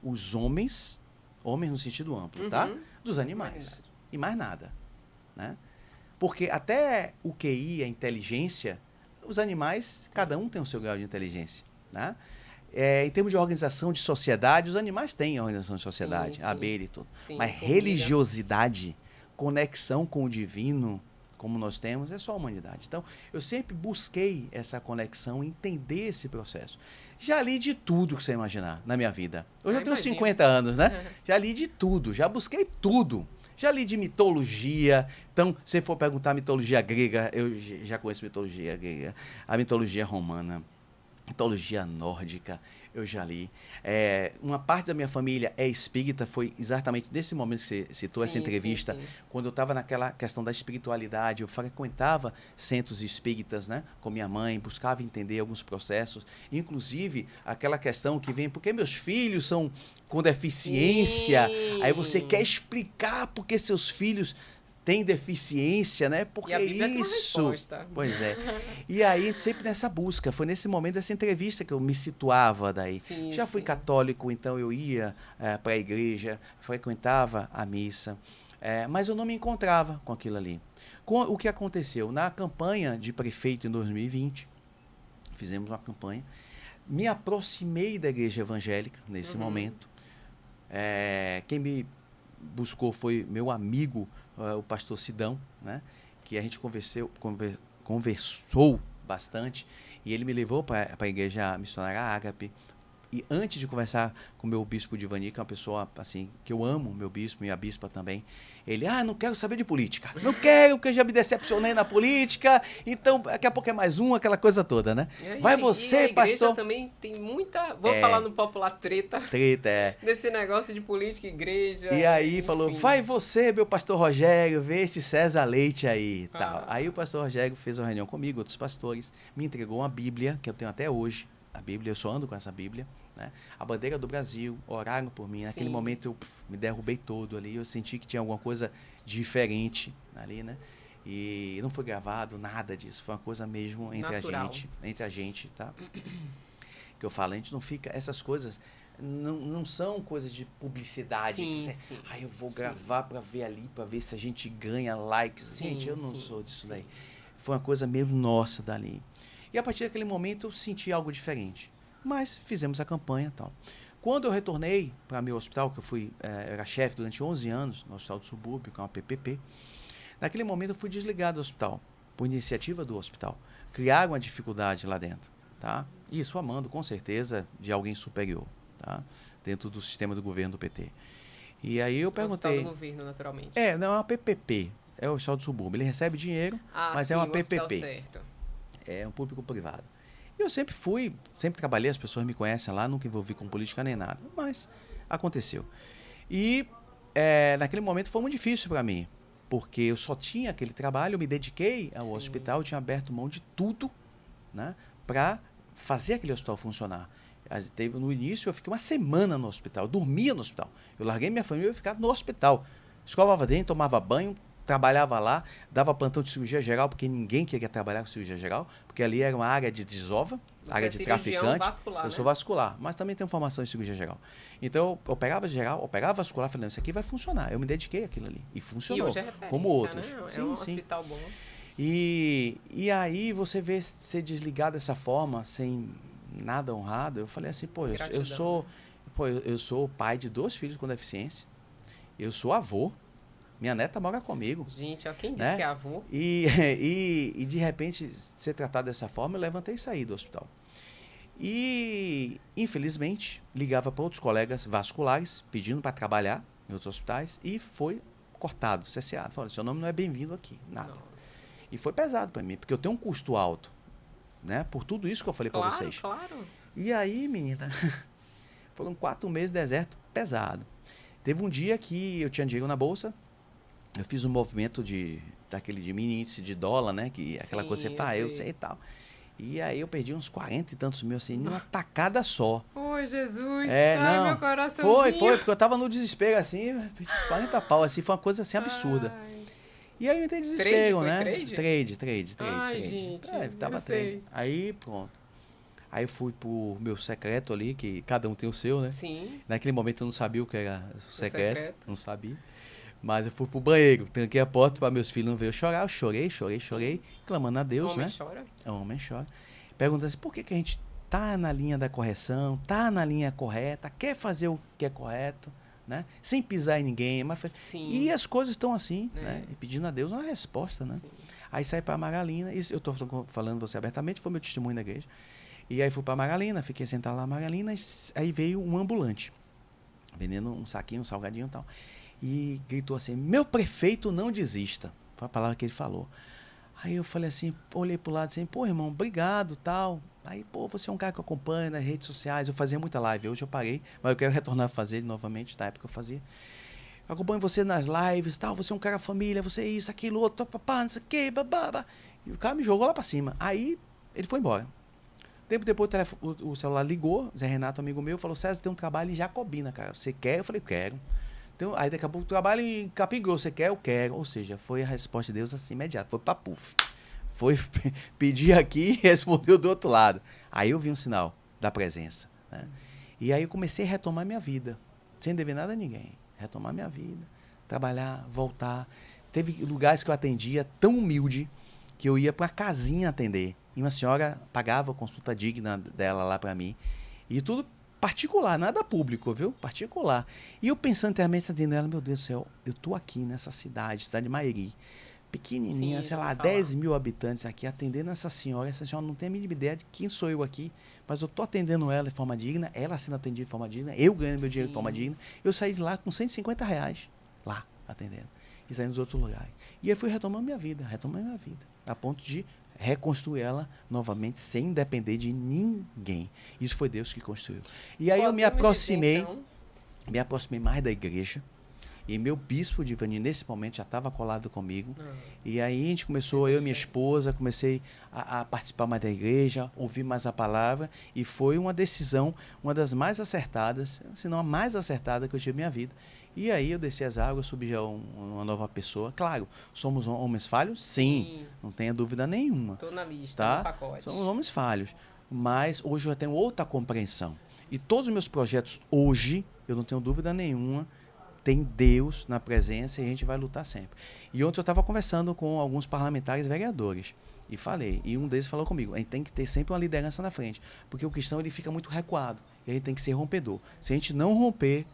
os homens no sentido amplo, tá? Dos animais. E mais nada, né? Porque até o QI, a inteligência, os animais, cada um tem o seu grau de inteligência, né? Em termos de organização de sociedade, os animais têm organização de sociedade, a abelha e tudo. Mas religiosidade, conexão com o divino, como nós temos, é só a humanidade. Então, eu sempre busquei essa conexão, entender esse processo. Já li de tudo que você imaginar na minha vida. Hoje eu tenho 50 anos, né? Já li de tudo, já busquei tudo. Já li de mitologia. Então, se for perguntar mitologia grega, eu já conheço mitologia grega, a mitologia romana, mitologia nórdica, eu já li. Uma parte da minha família é espírita, foi exatamente nesse momento que você citou essa entrevista, quando eu estava naquela questão da espiritualidade, eu frequentava centros espíritas, né, com minha mãe, buscava entender alguns processos, inclusive aquela questão que vem, porque meus filhos são com deficiência, aí você quer explicar porque seus filhos tem deficiência, né? Porque isso... Pois é. E aí, sempre nessa busca, foi nesse momento dessa entrevista que eu me situava daí. Já fui católico, então eu ia para a igreja, frequentava a missa, mas eu não me encontrava com aquilo ali. O que aconteceu? Na campanha de prefeito em 2020, fizemos uma campanha, me aproximei da igreja evangélica nesse momento. Quem me buscou foi meu amigo, o pastor Sidão, né? Que a gente conversou bastante, e ele me levou para a igreja missionária Ágape. E antes de conversar com o meu bispo Divani, que é uma pessoa assim, que eu amo, meu bispo e a bispa também, ele, não quero saber de política. Não quero, porque eu já me decepcionei na política, então daqui a pouco é mais um, aquela coisa toda, né? Vai você, e a pastor. Também tem muita, vou falar no popular treta. Desse negócio de política, igreja. E aí falou, vai você, meu pastor Rogério, vê esse César Leite aí, tal. Aí o pastor Rogério fez uma reunião comigo, outros pastores, me entregou uma Bíblia, que eu tenho até hoje, a Bíblia, eu só ando com essa Bíblia, né? A bandeira do Brasil, oraram por mim. Naquele momento eu me derrubei todo ali, eu senti que tinha alguma coisa diferente ali, né? E não foi gravado, nada disso. Foi uma coisa mesmo Natural. entre a gente, tá? Que eu falo, a gente não fica... Essas coisas não são coisas de publicidade. Sim, Você, sim. eu vou Sim. gravar pra ver ali, pra ver se a gente ganha likes. Sim, Gente, eu não sim, sou disso sim. daí. Foi uma coisa mesmo nossa dali. E a partir daquele momento eu senti algo diferente. Mas fizemos a campanha e tal. Quando eu retornei para meu hospital, que eu era chefe durante 11 anos no Hospital do Subúrbio, que é uma PPP, naquele momento eu fui desligado do hospital, por iniciativa do hospital. Criaram uma dificuldade lá dentro, tá? Isso a mando, com certeza, de alguém superior, tá? Dentro do sistema do governo do PT. E aí eu perguntei... Hospital do governo, naturalmente. Não é uma PPP, é o Hospital do Subúrbio. Ele recebe dinheiro, mas sim, é uma o hospital PPP. certo. É um público-privado. Eu sempre trabalhei, as pessoas me conhecem lá, nunca envolvi com política nem nada, mas aconteceu. E naquele momento foi muito difícil para mim, porque eu só tinha aquele trabalho, eu me dediquei ao hospital, eu tinha aberto mão de tudo, né, para fazer aquele hospital funcionar. No início eu fiquei uma semana no hospital, eu dormia no hospital. Eu larguei minha família e ficava no hospital. Escovava dente, tomava banho, trabalhava lá, dava plantão de cirurgia geral, porque ninguém queria trabalhar com cirurgia geral, porque ali era uma área de desova, área de traficante. Vascular, eu sou vascular, mas também tenho formação em cirurgia geral. Então, eu operava geral, operava vascular, falei, não, isso aqui vai funcionar. Eu me dediquei àquilo ali. E funcionou, e hoje é referência, como outros. Né? Sim, é um sim. hospital bom. E aí você vê ser desligado dessa forma, sem nada honrado, eu falei assim, pô, eu sou pai de 2 filhos com deficiência, eu sou avô, minha neta mora comigo. Gente, ó, quem disse né? que é avô? E de repente, ser tratado dessa forma, eu levantei e saí do hospital. E, infelizmente, ligava para outros colegas vasculares, pedindo para trabalhar em outros hospitais, e foi cortado, cesseado. Falou, seu nome não é bem-vindo aqui, nada. Nossa. E foi pesado para mim, porque eu tenho um custo alto, né? Por tudo isso que eu falei para vocês. Claro. E aí, menina, foram 4 meses de deserto pesado. Teve um dia que eu tinha dinheiro na bolsa, eu fiz um movimento daquele de mini índice de dólar, né? Que aquela coisa você tá, eu sei e tal. E aí eu perdi uns 40 e tantos mil, assim, numa tacada só. Oi, Jesus. Não, meu coraçãozinho. Foi, porque eu tava no desespero, assim, perdi uns 40 pau, assim, foi uma coisa assim absurda. Ai. E aí eu entrei em desespero, né? Trade? Trade. Gente, Tava trade. Aí, pronto. Aí eu fui pro meu secreto ali, que cada um tem o seu, né? Sim. Naquele momento eu não sabia o que era o secreto. Não sabia. Mas eu fui pro banheiro, tranquei a porta para meus filhos não verem eu chorar. Eu chorei, clamando a Deus, né? Homem chora. Perguntando assim, por que a gente tá na linha da correção, tá na linha correta, quer fazer o que é correto, né? Sem pisar em ninguém. Mas... E as coisas estão assim, né? E pedindo a Deus uma resposta, né? Sim. Aí saí para Magalina, isso eu tô falando você abertamente, foi meu testemunho na igreja. E aí fui para Magalina, fiquei sentado lá na Magalina, aí veio um ambulante, vendendo um saquinho, um salgadinho e tal. E gritou assim, meu prefeito não desista. Foi a palavra que ele falou. Aí eu falei assim, olhei pro lado assim, pô, irmão, obrigado, tal. Aí, pô, você é um cara que eu acompanho nas redes sociais, eu fazia muita live, hoje eu parei, mas eu quero retornar a fazer novamente, da época eu fazia. Eu acompanho você nas lives, tal, você é um cara família, você é isso, aquilo, outro, papá, não sei o que, babá. E o cara me jogou lá pra cima. Aí, ele foi embora. Tempo depois o celular ligou, Zé Renato, amigo meu, falou, César, tem um trabalho em Jacobina, cara, você quer? Eu falei, quero. Então, aí daqui a pouco trabalho em Capim Grosso, você quer? Eu quero. Ou seja, foi a resposta de Deus assim, imediata. Foi pra puf. Foi pedir aqui e respondeu do outro lado. Aí eu vi um sinal da presença. Né? E aí eu comecei a retomar minha vida, sem dever nada a ninguém. Retomar minha vida, trabalhar, voltar. Teve lugares que eu atendia tão humilde que eu ia pra casinha atender. E uma senhora pagava a consulta digna dela lá pra mim. E tudo particular, nada público, viu? Particular. E eu pensando internamente dentro dela, meu Deus do céu, eu tô aqui nessa cidade de Mairi, pequenininha, sei lá, 10 mil habitantes aqui, atendendo essa senhora não tem a mínima ideia de quem sou eu aqui, mas eu tô atendendo ela de forma digna, ela sendo atendida de forma digna, eu ganhando meu dinheiro de forma digna, eu saí de lá com R$150, lá, atendendo, e saí nos outros lugares. E aí fui retomando minha vida, a ponto de reconstruir ela novamente sem depender de ninguém. Isso foi Deus que construiu. E aí eu me aproximei mais da igreja E meu bispo de Ivani, nesse momento, já estava colado comigo. E aí a gente começou, eu e minha esposa, comecei a participar mais da igreja, ouvir mais a palavra. E foi uma decisão, uma das mais acertadas, se não a mais acertada que eu tive na minha vida. E aí eu desci as águas, subi já uma nova pessoa. Claro, somos homens falhos? Sim, não tenha dúvida nenhuma. Estou na lista, tá? no pacote. Somos homens falhos. Mas hoje eu tenho outra compreensão. E todos os meus projetos hoje, eu não tenho dúvida nenhuma, tem Deus na presença e a gente vai lutar sempre. E ontem eu estava conversando com alguns parlamentares vereadores e falei, e um deles falou comigo, a gente tem que ter sempre uma liderança na frente, porque o cristão ele fica muito recuado e a gente tem que ser rompedor. Se a gente não romper,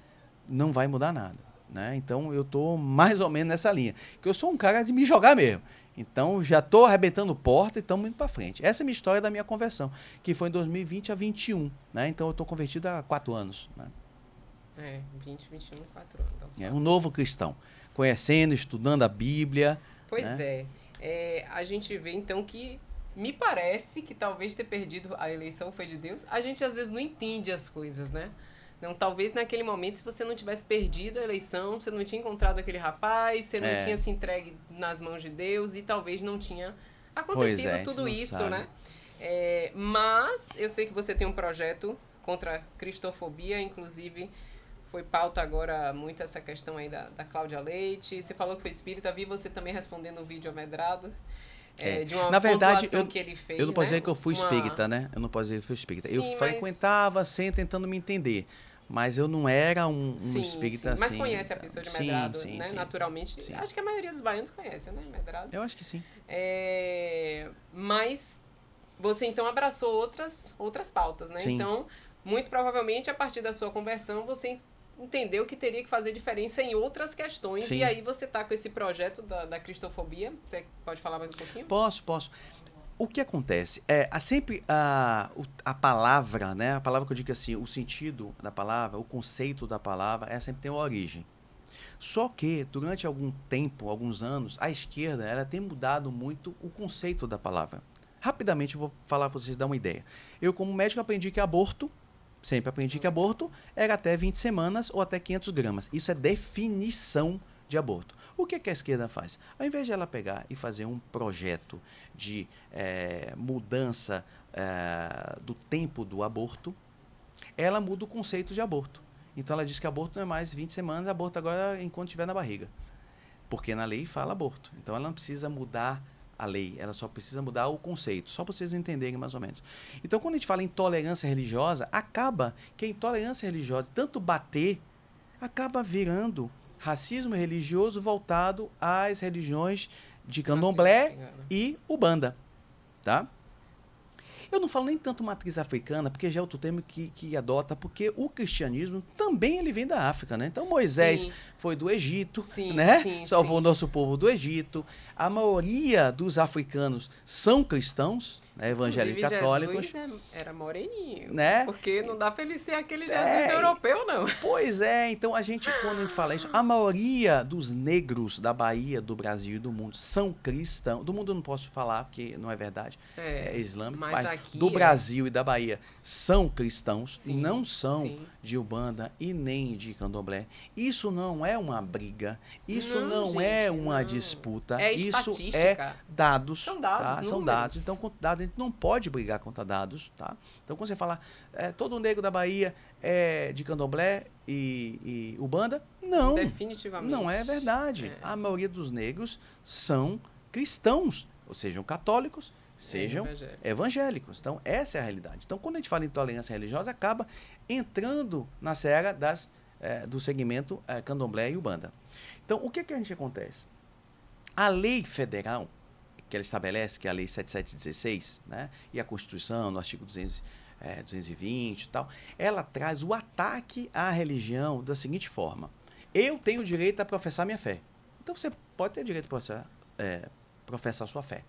não vai mudar nada, né? Então eu estou mais ou menos nessa linha, que eu sou um cara de me jogar mesmo. Então já estou arrebentando porta e estamos indo para frente. Essa é a minha história da minha conversão, que foi em 2020 a 21, né? Então eu estou convertido há 4 anos, né? 20, 21, 4 anos. Então, um novo cristão, conhecendo, estudando a Bíblia. Pois né? A gente vê então que me parece que talvez ter perdido a eleição foi de Deus. A gente às vezes não entende as coisas, né? Não, talvez naquele momento, se você não tivesse perdido a eleição, você não tinha encontrado aquele rapaz, você não tinha se entregue nas mãos de Deus e talvez não tinha acontecido tudo isso, sabe. Né? Mas eu sei que você tem um projeto contra a cristofobia, inclusive foi pauta agora muito essa questão aí da Cláudia Leite. Você falou que foi espírita, vi você também respondendo o vídeo amedrado. De uma Na verdade, que ele fez, eu não posso dizer que eu fui espírita, né? Eu não posso dizer que eu fui espírita. Sim, eu frequentava assim, tentando me entender. Mas eu não era um espírita assim. Mas conhece a pessoa de Medrado, né? Sim. Naturalmente. Sim. Acho que a maioria dos baianos conhece, né? Medrado. Eu acho que sim. Mas você então abraçou outras pautas, né? Sim. Então, muito provavelmente, a partir da sua conversão, você entendeu que teria que fazer diferença em outras questões. Sim. E aí você tá com esse projeto da cristofobia. Você pode falar mais um pouquinho? Posso. O que acontece? Sempre a palavra, né? A palavra que eu digo assim, o sentido da palavra, o conceito da palavra, sempre tem uma origem. Só que, durante algum tempo, alguns anos, a esquerda ela tem mudado muito o conceito da palavra. Rapidamente eu vou falar para vocês dar uma ideia. Eu, como médico, aprendi que aborto, sempre aprendi que aborto era até 20 semanas ou até 500 gramas. Isso é definição de aborto. O que a esquerda faz? Ao invés de ela pegar e fazer um projeto de mudança do tempo do aborto, ela muda o conceito de aborto. Então ela diz que aborto não é mais 20 semanas, aborto agora é enquanto estiver na barriga. Porque na lei fala aborto. Então ela não precisa mudar a lei, ela só precisa mudar o conceito, só para vocês entenderem mais ou menos. Então quando a gente fala em intolerância religiosa, acaba que a intolerância religiosa, tanto bater, acaba virando racismo religioso voltado às religiões de candomblé e umbanda, tá? Eu não falo nem tanto matriz africana, porque já é outro termo que adota, porque o cristianismo também ele vem da África, né? Então Moisés foi do Egito, né? Salvou o nosso povo do Egito. A maioria dos africanos são cristãos, né? Evangélicos católicos. Jesus era moreninho, né? Porque não dá para ele ser aquele Jesus europeu, não. Pois então quando a gente fala isso, a maioria dos negros da Bahia, do Brasil e do mundo são cristãos. Do mundo eu não posso falar, porque não é verdade, é islâmico, mas aqui do Brasil e da Bahia são cristãos, não são de umbanda e nem de candomblé. Isso não é uma briga, isso não é uma disputa, isso é dados. São dados, tá? São dados. Então, com dados, a gente não pode brigar contra dados, tá? Então, quando você fala, todo negro da Bahia é de candomblé e umbanda, não. Definitivamente. Não é verdade. A maioria dos negros são cristãos, ou sejam católicos, sejam evangélicos. Então, essa é a realidade. Então, quando a gente fala em intolerância religiosa, acaba entrando na seara do segmento candomblé e umbanda. Então, o que a gente acontece? A lei federal, que ela estabelece, que é a lei 7716, né, e a Constituição, no artigo 220 e tal, ela traz o ataque à religião da seguinte forma: eu tenho o direito a professar minha fé. Então, você pode ter direito a professar a sua fé.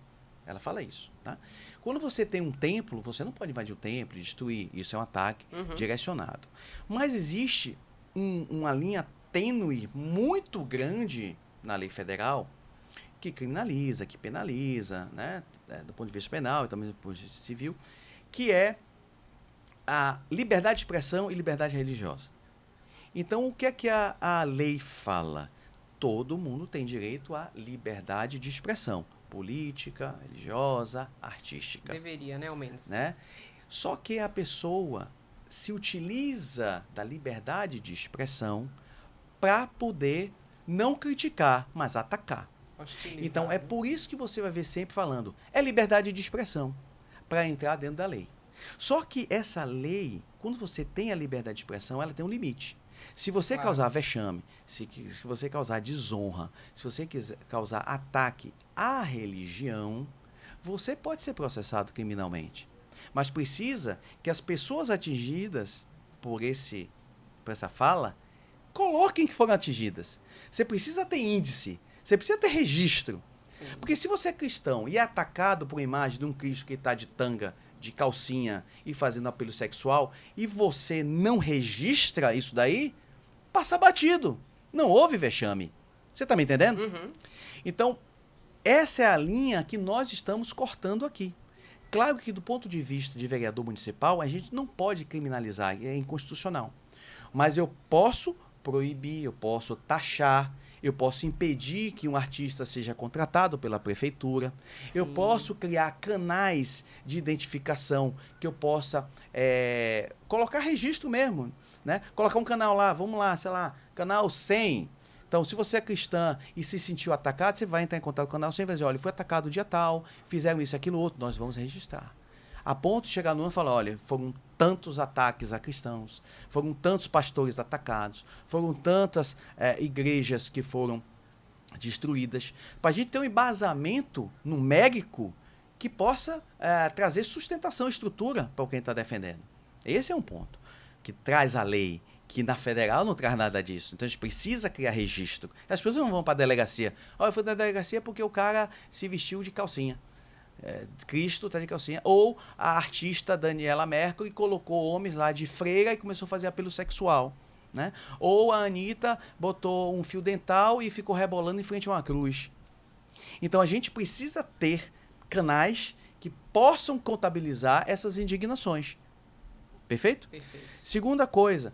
Ela fala isso, tá? Quando você tem um templo, você não pode invadir o templo e destruir. Isso é um ataque direcionado. Mas existe uma linha tênue muito grande na lei federal que criminaliza, que penaliza, né? Do ponto de vista penal e também do ponto de vista civil, que é a liberdade de expressão e liberdade religiosa. Então, o que é que a lei fala? todo mundo tem direito à liberdade de expressão política, religiosa, artística. Deveria, né, ao menos. Né? Só que a pessoa se utiliza da liberdade de expressão para poder não criticar, mas atacar. Hostilizar, Então, é né? por isso que você vai ver sempre falando, é liberdade de expressão, para entrar dentro da lei. Só que essa lei, quando você tem a liberdade de expressão, ela tem um limite. Se você Claro. causar vexame, se você causar desonra, se você quiser causar ataque à religião, você pode ser processado criminalmente. Mas precisa que as pessoas atingidas por essa fala coloquem que foram atingidas. Você precisa ter índice, você precisa ter registro. Sim. Porque se você é cristão e é atacado por uma imagem de um Cristo que está de tanga, de calcinha e fazendo apelo sexual, e você não registra isso daí, passa batido. Não houve vexame. Você está me entendendo? Uhum. Então, essa é a linha que nós estamos cortando aqui. Claro que do ponto de vista de vereador municipal, a gente não pode criminalizar, é inconstitucional. Mas eu posso proibir, eu posso taxar, eu posso impedir que um artista seja contratado pela prefeitura, eu Sim. posso criar canais de identificação que eu possa colocar registro mesmo, né? Colocar um canal lá, vamos lá, sei lá, canal 100. Então, se você é cristã e se sentiu atacado, você vai entrar em contato com o canal 100 e vai dizer, olha, foi atacado dia tal, fizeram isso, aquilo, outro, nós vamos registrar. A ponto de chegar no ano e falar, olha, foram tantos ataques a cristãos, foram tantos pastores atacados, foram tantas igrejas que foram destruídas, para a gente ter um embasamento numérico que possa trazer sustentação, estrutura para quem está defendendo. Esse é um ponto que traz a lei, que na federal não traz nada disso. Então a gente precisa criar registro. As pessoas não vão para a delegacia. Olha, eu fui na delegacia porque o cara se vestiu de calcinha. Cristo está de calcinha. Ou a artista Daniela Mercury colocou homens lá de freira e começou a fazer apelo sexual. Né? Ou a Anitta botou um fio dental e ficou rebolando em frente a uma cruz. Então a gente precisa ter canais que possam contabilizar essas indignações. Perfeito? Perfeito. Segunda coisa,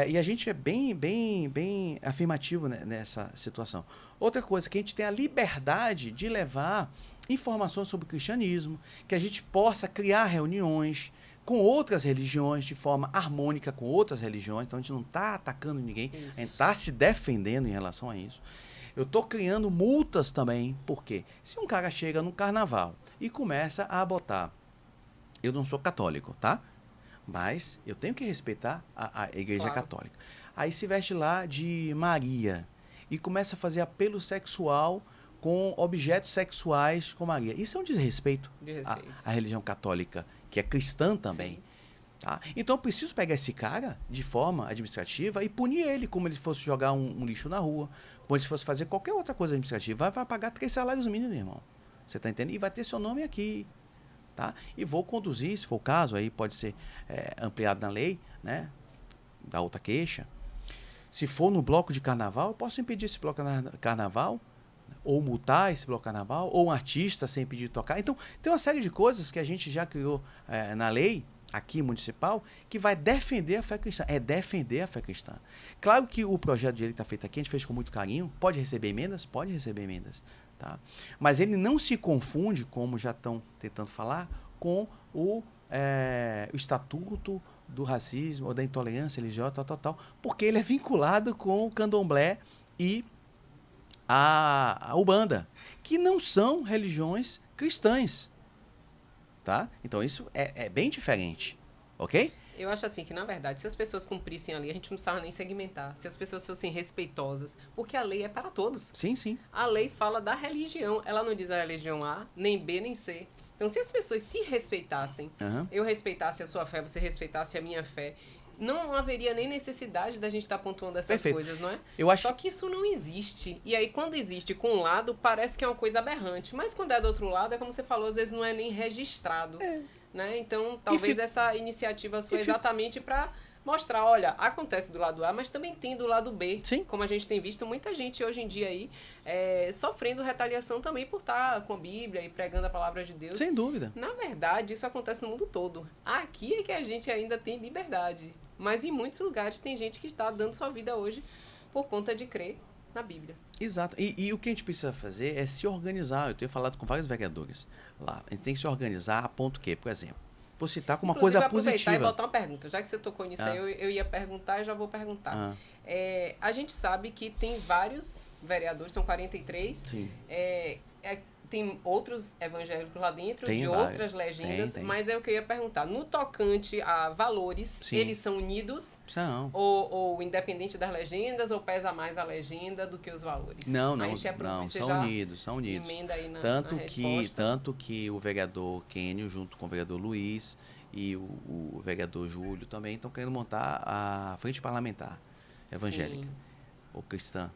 e a gente é bem afirmativo nessa situação. Outra coisa, que a gente tem a liberdade de levar informações sobre o cristianismo, que a gente possa criar reuniões com outras religiões de forma harmônica com outras religiões. Então a gente não está atacando ninguém, Isso. a gente está se defendendo em relação a isso. Eu estou criando multas também, porque se um cara chega no carnaval e começa a botar, eu não sou católico, tá? Mas eu tenho que respeitar a igreja católica. Aí se veste lá de Maria e começa a fazer apelo sexual com objetos sexuais com Maria. Isso é um desrespeito à religião católica, que é cristã também. Tá? Então eu preciso pegar esse cara de forma administrativa e punir ele, como ele fosse jogar um lixo na rua, como ele fosse fazer qualquer outra coisa administrativa. Vai pagar 3 salários mínimos, irmão. Você está entendendo? E vai ter seu nome aqui. Tá? E vou conduzir, se for o caso, aí pode ser ampliado na lei, né? Da outra queixa. Se for no bloco de carnaval, eu posso impedir esse bloco de carnaval, ou multar esse bloco de carnaval, ou um artista sem impedir de tocar. Então, tem uma série de coisas que a gente já criou na lei, aqui municipal, que vai defender a fé cristã. É defender a fé cristã. Claro que o projeto de lei que está feito aqui, a gente fez com muito carinho. Pode receber emendas? Pode receber emendas. Tá? Mas ele não se confunde, como já estão tentando falar, com o estatuto do racismo ou da intolerância religiosa, tal, porque ele é vinculado com o candomblé e a Umbanda, que não são religiões cristãs. Tá? Então isso é bem diferente, ok? Eu acho assim que, na verdade, se as pessoas cumprissem a lei, a gente não precisava nem segmentar. Se as pessoas fossem respeitosas, porque a lei é para todos. Sim, sim. A lei fala da religião. Ela não diz a religião A, nem B, nem C. Então, se as pessoas se respeitassem, eu respeitasse a sua fé, você respeitasse a minha fé, não haveria nem necessidade da gente estar pontuando essas coisas, não é? Eu acho... Só que isso não existe. E aí, quando existe com um lado, parece que é uma coisa aberrante. Mas quando é do outro lado, é como você falou, às vezes não é nem registrado. Né? Então, talvez essa iniciativa sua exatamente para mostrar, olha, acontece do lado A, mas também tem do lado B. Sim. Como a gente tem visto muita gente hoje em dia aí sofrendo retaliação também por estar com a Bíblia e pregando a palavra de Deus. Sem dúvida. Na verdade, isso acontece no mundo todo. Aqui é que a gente ainda tem liberdade. Mas em muitos lugares tem gente que está dando sua vida hoje por conta de crer na Bíblia. Exato. E o que a gente precisa fazer é se organizar. Eu tenho falado com vários vereadores lá. A gente tem que se organizar a ponto que, por exemplo, vou citar como uma Inclusive, coisa aproveitar positiva. e botar uma pergunta. Já que você tocou nisso aí, eu ia perguntar e já vou perguntar. A gente sabe que tem vários vereadores, são 43. Sim. Tem outros evangélicos lá dentro, Tem de vários. outras legendas, Tem. mas é o que eu ia perguntar. No tocante a valores, Sim. eles são unidos? São. Ou independente das legendas, ou pesa mais a legenda do que os valores? Não, Você são já unidos. emenda aí na Tanto resposta. que o vereador Kênio, junto com o vereador Luiz e o vereador Júlio também estão querendo montar a frente parlamentar evangélica, Sim. ou cristã.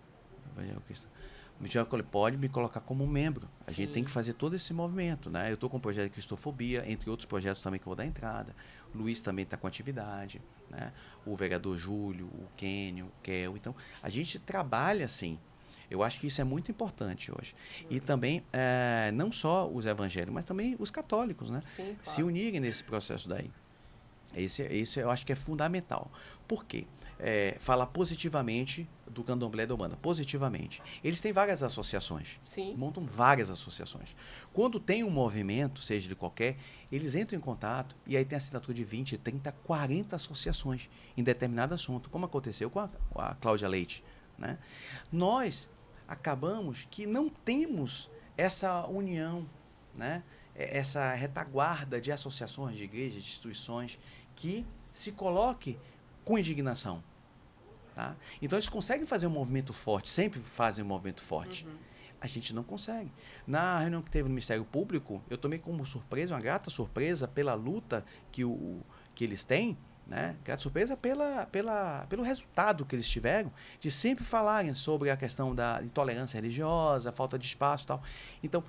Pode me colocar como membro. A gente tem que fazer todo esse movimento, né? Eu estou com o projeto de cristofobia, entre outros projetos também que eu vou dar entrada. O Luiz também está com atividade, né? O vereador Júlio, o Kênio, o Kel. Então, a gente trabalha assim. Eu acho que isso é muito importante hoje. E também, não só os evangélicos, mas também os católicos, né? Sim, claro. Se unirem nesse processo daí. Isso eu acho que é fundamental. Por quê? Falar positivamente do Candomblé da Umbanda, positivamente. Eles têm várias associações, Sim. montam várias associações. Quando tem um movimento, seja de qualquer, eles entram em contato e aí tem assinatura de 20, 30, 40 associações em determinado assunto, como aconteceu com a Cláudia Leite, né? Nós acabamos que não temos essa união, né? Essa retaguarda de associações, de igrejas, de instituições que se coloque com indignação. Tá? Então, eles conseguem fazer um movimento forte, sempre fazem um movimento forte. A gente não consegue. Na reunião que teve no Ministério Público, eu tomei como surpresa, uma grata surpresa pela luta que eles têm, né? Grata surpresa pelo resultado que eles tiveram, de sempre falarem sobre a questão da intolerância religiosa, falta de espaço e tal. Então,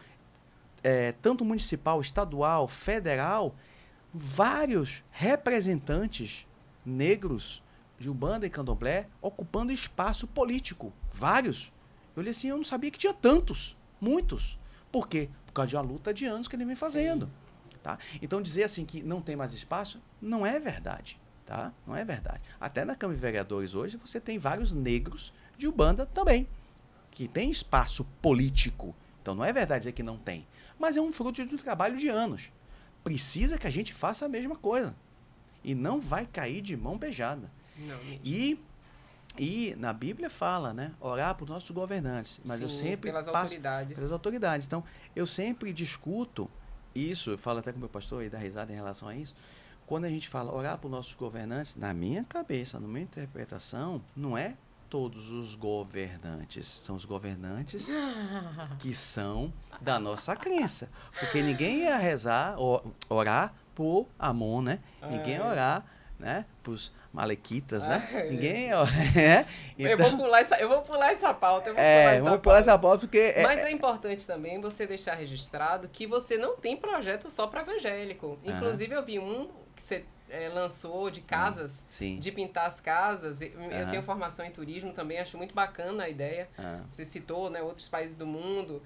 tanto municipal, estadual, federal, vários representantes negros de Umbanda e Candomblé ocupando espaço político. Vários. Eu olhei assim, eu não sabia que tinha tantos. Muitos. Por quê? Por causa de uma luta de anos que ele vem fazendo. Tá? Então, dizer assim que não tem mais espaço, não é verdade. Tá? Não é verdade. Até na Câmara de Vereadores hoje, você tem vários negros de Umbanda também, que tem espaço político. Então, não é verdade dizer que não tem. Mas é um fruto de um trabalho de anos. Precisa que a gente faça a mesma coisa. E não vai cair de mão beijada. Não. E na Bíblia fala, né? Orar por nossos governantes. Mas eu sempre pelas autoridades. Pelas autoridades. Então, eu sempre discuto isso, eu falo até com o meu pastor e dá risada em relação a isso. Quando a gente fala orar por nossos governantes, na minha cabeça, na minha interpretação, não é todos os governantes. São os governantes que são da nossa crença. Porque ninguém ia orar por Amon, né? Ninguém ia orar, né, pros malequitas, né? Ninguém ia orar. Então, eu vou pular essa pauta. Vamos pular essa pauta porque... Mas é importante também você deixar registrado que você não tem projeto só para evangélico. Inclusive, eu vi um que você lançou de casas, de pintar as casas. Eu tenho formação em turismo também, acho muito bacana a ideia. Você citou, né, outros países do mundo.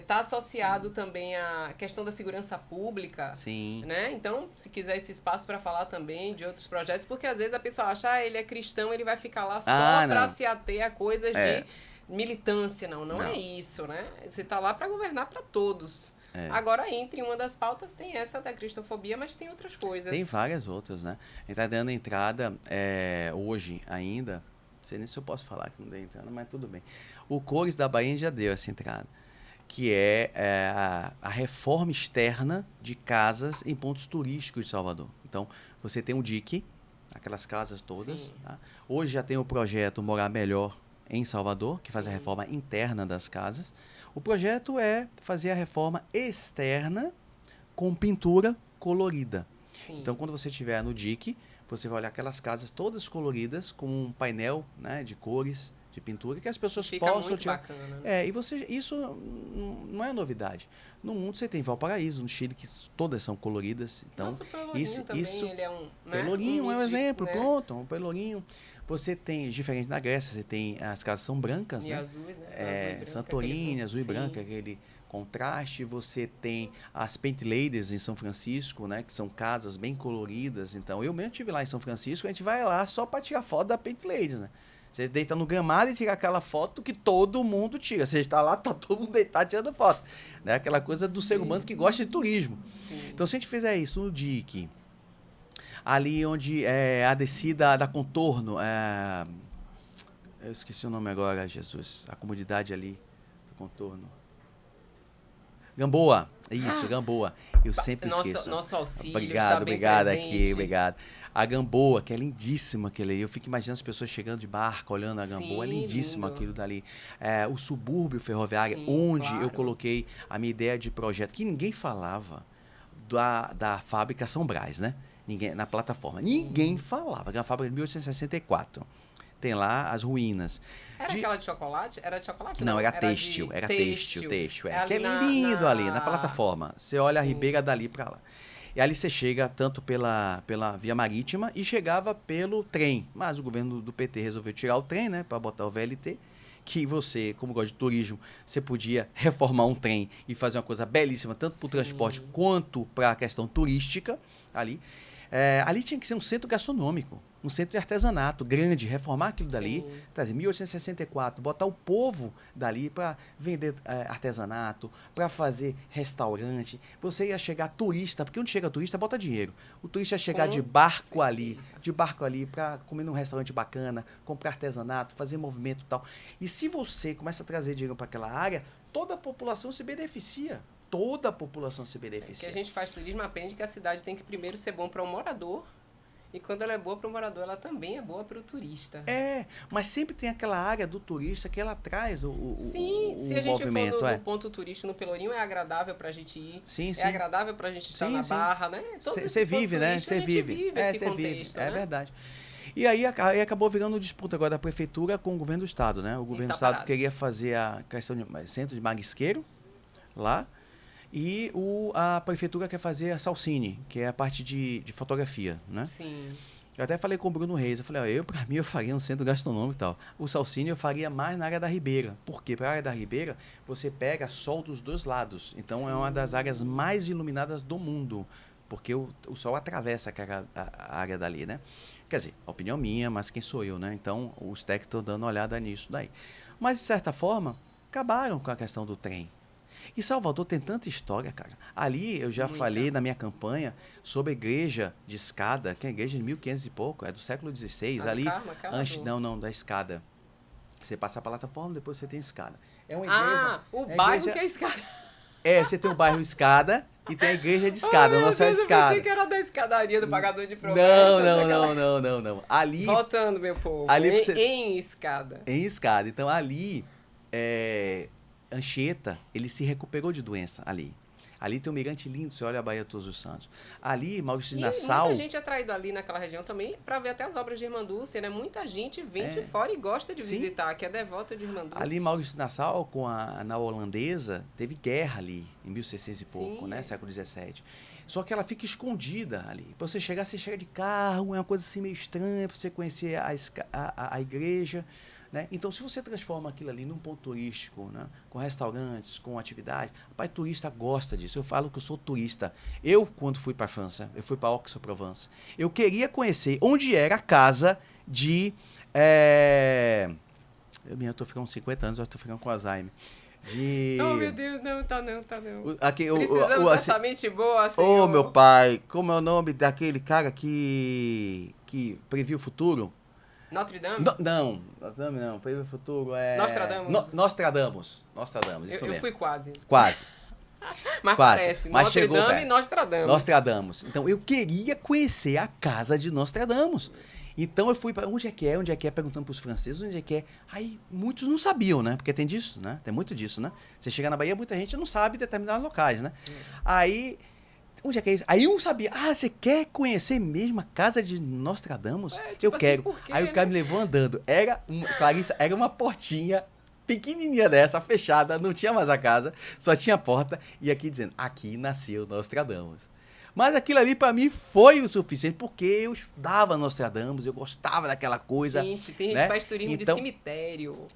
Tá associado também à questão da segurança pública. Sim. Né? Então, se quiser esse espaço para falar também de outros projetos, porque às vezes a pessoa acha, ele é cristão, ele vai ficar lá só para se ater a coisas de militância. Não é isso, né? Você tá lá para governar para todos. Agora, entre uma das pautas, tem essa da cristofobia, mas tem outras coisas. Tem várias outras, né? A gente tá dando entrada hoje ainda, não sei nem se eu posso falar que não dei entrada, mas tudo bem. O Cores da Bahia já deu essa entrada, que é a reforma externa de casas em pontos turísticos de Salvador. Então, você tem o DIC, aquelas casas todas. Tá? Hoje já tem o projeto Morar Melhor em Salvador, que faz a reforma interna das casas. O projeto é fazer a reforma externa com pintura colorida. Então, quando você estiver no DIC, você vai olhar aquelas casas todas coloridas com um painel, né, de cores, de pintura, que as pessoas possam tirar. Bacana, né? Isso não é novidade. No mundo você tem Valparaíso, no Chile, que todas são coloridas. Então, o Pelourinho também, ele é um... Pelourinho é um exemplo, né? Pronto, um Pelourinho. Você tem, diferente na Grécia, você tem, as casas são brancas, e né? azuis, né? Santorini, azul e branco, aquele contraste. Você tem as Paint Ladies em São Francisco, né? Que são casas bem coloridas. Então, eu mesmo estive lá em São Francisco, a gente vai lá só para tirar foto da Paint Ladies, né? Você deita no gramado e tira aquela foto que todo mundo tira. Você está lá, tá todo mundo deitado tirando foto. Né? Aquela coisa do ser humano que gosta de turismo. Sim. Então, se a gente fizer isso no DIC, ali onde é a descida da Contorno, eu esqueci o nome agora, Jesus. A comunidade ali do Contorno. Gamboa. Isso, Gamboa. Eu sempre esqueço. Nosso auxílio Obrigado, está bem obrigado presente. aqui, obrigado. A Gamboa, que é lindíssima aquele aí. Eu fico imaginando as pessoas chegando de barco, olhando a Gamboa. É Sim, lindíssimo lindo. aquilo dali. O subúrbio ferroviário, Sim, onde claro. eu coloquei a minha ideia de projeto, que ninguém falava da fábrica São Brás, né? Ninguém, na plataforma. Ninguém falava, que é uma fábrica de 1864. Tem lá as ruínas. Era aquela de chocolate? Era de chocolate? Não, era de têxtil. Era têxtil. É Que é ali lindo ali, na plataforma. Você olha a Sim. Ribeira dali pra lá. E ali você chega tanto pela via marítima e chegava pelo trem. Mas o governo do PT resolveu tirar o trem, né? Pra botar o VLT. Que você, como gosta de turismo, você podia reformar um trem e fazer uma coisa belíssima, tanto para o transporte quanto para a questão turística ali. Ali tinha que ser um centro gastronômico, um centro de artesanato grande, reformar aquilo dali, Sim. trazer 1864, botar o povo dali para vender artesanato, para fazer restaurante. Você ia chegar turista, porque onde chega turista, bota dinheiro. O turista ia chegar Com de barco ali para comer num restaurante bacana, comprar artesanato, fazer movimento e tal. E se você começa a trazer dinheiro para aquela área, toda a população se beneficia. Toda a população se beneficia. Que a gente faz turismo aprende que a cidade tem que primeiro ser bom para o morador. E quando ela é boa para o morador, ela também é boa para o turista. Mas sempre tem aquela área do turista que ela traz o Se a gente movimento. for do ponto turístico no Pelourinho, é agradável pra gente ir. Sim, sim. É agradável pra gente estar na Sim. Barra, né? Você vive, né? Você vive. esse Você contexto, vive. É né? verdade. E aí acabou virando disputa agora da prefeitura com o governo do estado, né? O governo do estado parado. queria fazer a questão de centro de marisqueiro lá. E a prefeitura quer fazer a Salcine, que é a parte de fotografia, né? Sim. Eu até falei com o Bruno Reis, eu falei, pra mim eu faria um centro gastronômico e tal. O Salcine eu faria mais na área da Ribeira. Por quê? Para a área da Ribeira, você pega sol dos dois lados. Então é uma das áreas mais iluminadas do mundo, porque o sol atravessa a área dali, né? Quer dizer, a opinião minha, mas quem sou eu, né? Então os técnicos estão dando uma olhada nisso daí. Mas, de certa forma, acabaram com a questão do trem. E Salvador tem tanta história, cara. Ali eu já falei na minha campanha sobre a igreja de escada, que é a igreja de 1500 e pouco, é do século XVI. Ali, não, da escada. Você passa a plataforma, depois você tem escada. É uma igreja. O bairro que é escada. Você tem o bairro Escada e tem a igreja de escada, Nossa Senhora de Escada. Eu pensei que era da escadaria do pagador de promessas. Não. Ali. Voltando, meu povo. Ali em escada. Em escada. Então ali. Anchieta, ele se recuperou de doença ali. Ali tem um mirante lindo, você olha a Baía de Todos os Santos. Ali, Maurício de Nassau... muita gente é atraído ali naquela região também para ver até as obras de Irmandúcia, né? Muita gente vem de fora e gosta de visitar, que é devota de Irmandúcia. Ali, Maurício de Nassau, na holandesa, teve guerra ali, em 1600 e pouco, né? Século 17. Só que ela fica escondida ali. Para você chegar de carro, é uma coisa assim meio estranha, para você conhecer a igreja... Né? Então, se você transforma aquilo ali num ponto turístico, né? Com restaurantes, com atividade, rapaz, turista gosta disso. Eu falo que eu sou turista. Eu, quando fui para a França, eu fui para Aix-en-Provence, eu queria conhecer onde era a casa de... Eu estou ficando com 50 anos, eu estou ficando com Alzheimer. Oh, meu Deus, não, tá não. Precisamos dessa mente boa, senhor. Ô, meu pai, como é o nome daquele cara que previu o futuro? Notre Dame? Não, previu o futuro é... Nostradamus, isso mesmo. Eu fui quase. Quase. Mas parece, Mas Notre chegou Dame e Nostradamus. Então, eu queria conhecer a casa de Nostradamus. Então, eu fui para onde é que é, perguntando para os franceses, onde é que é. Aí, muitos não sabiam, né? Porque tem disso, né? Tem muito disso, né? Você chega na Bahia, muita gente não sabe determinados locais, né? Aí... Onde é que é isso? Aí um sabia, você quer conhecer mesmo a casa de Nostradamus? Eu quero. Aí o cara me levou andando. Clarissa, era uma portinha pequenininha dessa, fechada, não tinha mais a casa, só tinha a porta, e aqui dizendo, aqui nasceu Nostradamus. Mas aquilo ali pra mim foi o suficiente, porque eu estudava Nostradamus, eu gostava daquela coisa. Gente, tem gente né? que faz turismo de cemitério.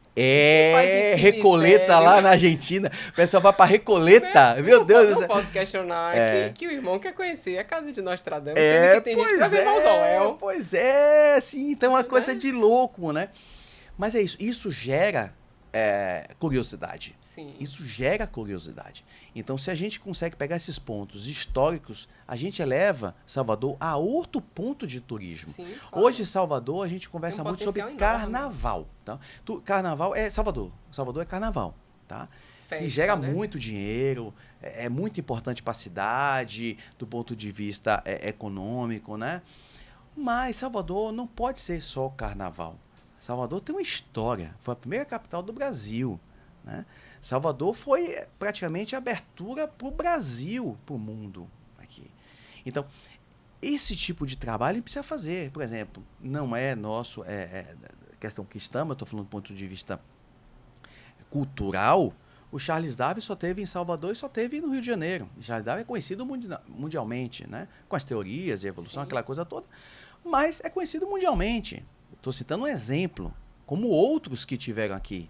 Recoleta lá na Argentina. O pessoal vai pra Recoleta. Meu Deus do céu. Eu não posso questionar que o irmão quer conhecer a casa de Nostradamus. Sendo que tem gente que vai ver mausoléu. Pois é, sim, então é uma coisa de louco, né? Mas é isso. Isso gera curiosidade. Sim. Isso gera curiosidade. Então, se a gente consegue pegar esses pontos históricos, a gente eleva Salvador a outro ponto de turismo. Sim, claro. Hoje, Salvador, a gente conversa muito sobre potencial enorme. carnaval. Tá? Carnaval é Salvador. Salvador é carnaval. Tá? Festa, que gera né? muito dinheiro, é muito importante para a cidade, do ponto de vista econômico, né? Mas Salvador não pode ser só carnaval. Salvador tem uma história, foi a primeira capital do Brasil, né? Salvador foi praticamente a abertura para o Brasil, para o mundo aqui. Então, esse tipo de trabalho a gente precisa fazer. Por exemplo, não é nosso, questão cristã, eu estou falando do ponto de vista cultural. O Charles Darwin só teve em Salvador e só teve no Rio de Janeiro. O Charles Darwin é conhecido mundialmente, né? Com as teorias de evolução, aquela coisa toda. Mas é conhecido mundialmente. Estou citando um exemplo, como outros que tiveram aqui.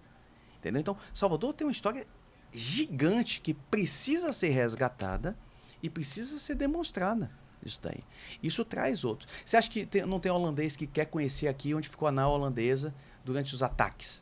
Entendeu? Então, Salvador tem uma história gigante que precisa ser resgatada e precisa ser demonstrada. Isso daí. Isso traz outros. Você acha que não tem holandês que quer conhecer aqui onde ficou a nau holandesa durante os ataques?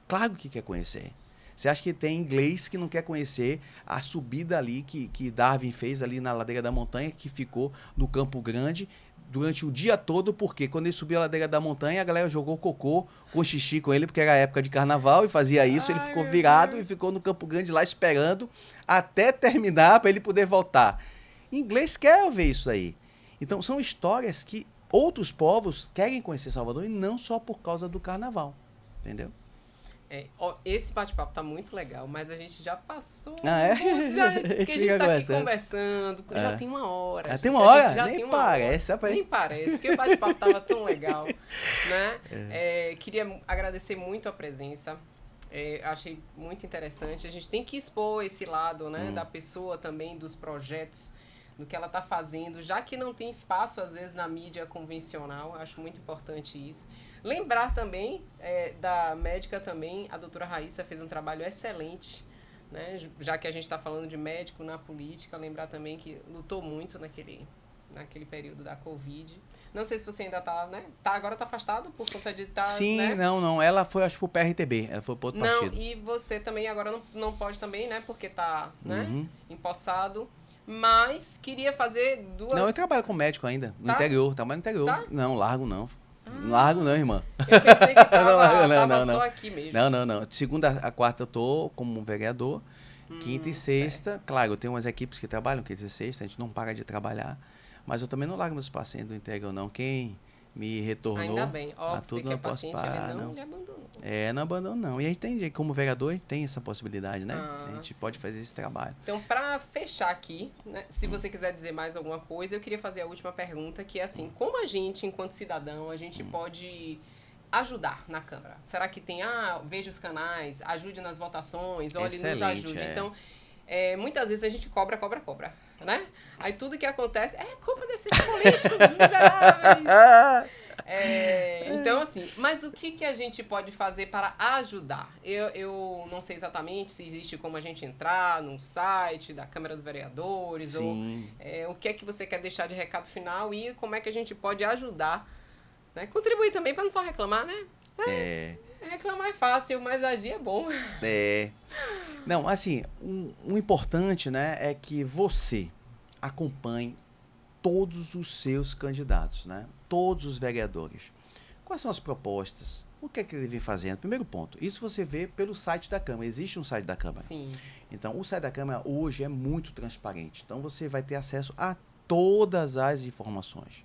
Claro que quer conhecer. Você acha que tem inglês que não quer conhecer a subida ali que Darwin fez ali na ladeira da montanha, que ficou no Campo Grande durante o dia todo, porque quando ele subiu a ladeira da montanha, a galera jogou cocô com xixi com ele, porque era época de carnaval e fazia isso, ele ficou virado e ficou no Campo Grande lá esperando até terminar para ele poder voltar. Inglês quer ver isso aí. Então são histórias que outros povos querem conhecer Salvador e não só por causa do carnaval. Entendeu? Esse bate-papo tá muito legal, mas a gente já passou. Ah, é? Porque a gente tá aqui conversando, já tem uma hora. Tem uma hora? Já Nem parece. Nem parece, porque o bate-papo tava tão legal, né? Queria agradecer muito a presença. Achei muito interessante. A gente tem que expor esse lado, né, da pessoa também, dos projetos, do que ela tá fazendo, já que não tem espaço, às vezes, na mídia convencional. Acho muito importante isso. Lembrar também da médica também, a doutora Raíssa fez um trabalho excelente, né? Já que a gente está falando de médico na política, lembrar também que lutou muito naquele período da Covid. Não sei se você ainda está, né? Agora está afastado por conta de estar, Sim, né? não, ela foi, acho que pro PRTB, ela foi pro outro partido. E você também agora não pode também, né? Porque está, né? Empossado. Mas queria fazer duas... Não, eu trabalho com médico ainda, no interior, trabalho no interior. Tá? Não, largo não. Não largo não, irmã. Eu pensei que tava só aqui mesmo. Não. De segunda a quarta eu tô como vereador. Quinta e sexta, certo. Claro, eu tenho umas equipes que trabalham quinta e sexta, a gente não para de trabalhar. Mas eu também não largo meus pacientes do interior, não. Quem me retornou ainda bem. a tudo, não posso parar, não lhe abandonou. Não abandono, não. E a gente tem, como vereador, a gente tem essa possibilidade, né? A gente pode fazer esse trabalho. Então, para fechar aqui, né, se você quiser dizer mais alguma coisa, eu queria fazer a última pergunta, que é assim, como a gente, enquanto cidadão, a gente pode ajudar na Câmara? Será que tem, veja os canais, ajude nas votações, olhe, nos ajude. Então, muitas vezes a gente cobra, né? Aí tudo que acontece é culpa desses políticos miseráveis. Então, assim, mas o que a gente pode fazer para ajudar? Eu não sei exatamente se existe como a gente entrar no site da Câmara dos Vereadores, sim, ou o que é que você quer deixar de recado final e como é que a gente pode ajudar, né? Contribuir também para não só reclamar, né? Reclamar é fácil, mas agir é bom. Não, assim, o importante, né, é que você acompanhe todos os seus candidatos, né? Todos os vereadores. Quais são as propostas? O que é que ele vem fazendo? Primeiro ponto, isso você vê pelo site da Câmara. Existe um site da Câmara. Sim. Então, o site da Câmara hoje é muito transparente. Então, você vai ter acesso a todas as informações.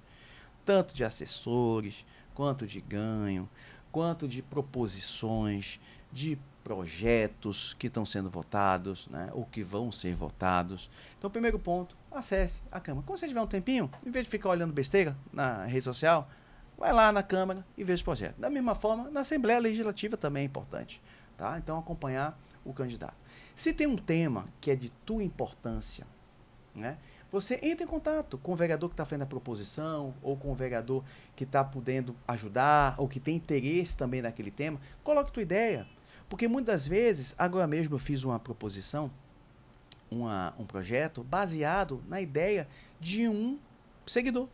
Tanto de assessores, quanto de ganho, quanto de proposições, de projetos que estão sendo votados, né, ou que vão ser votados. Então, primeiro ponto, acesse a Câmara. Quando você tiver um tempinho, em vez de ficar olhando besteira na rede social, vai lá na Câmara e veja os projetos. Da mesma forma, na Assembleia Legislativa também é importante. Tá? Então, acompanhar o candidato. Se tem um tema que é de tua importância, né, você entra em contato com o vereador que está fazendo a proposição, ou com o vereador que está podendo ajudar, ou que tem interesse também naquele tema, coloque tua ideia. Porque muitas vezes, agora mesmo eu fiz uma proposição, um projeto baseado na ideia de um seguidor,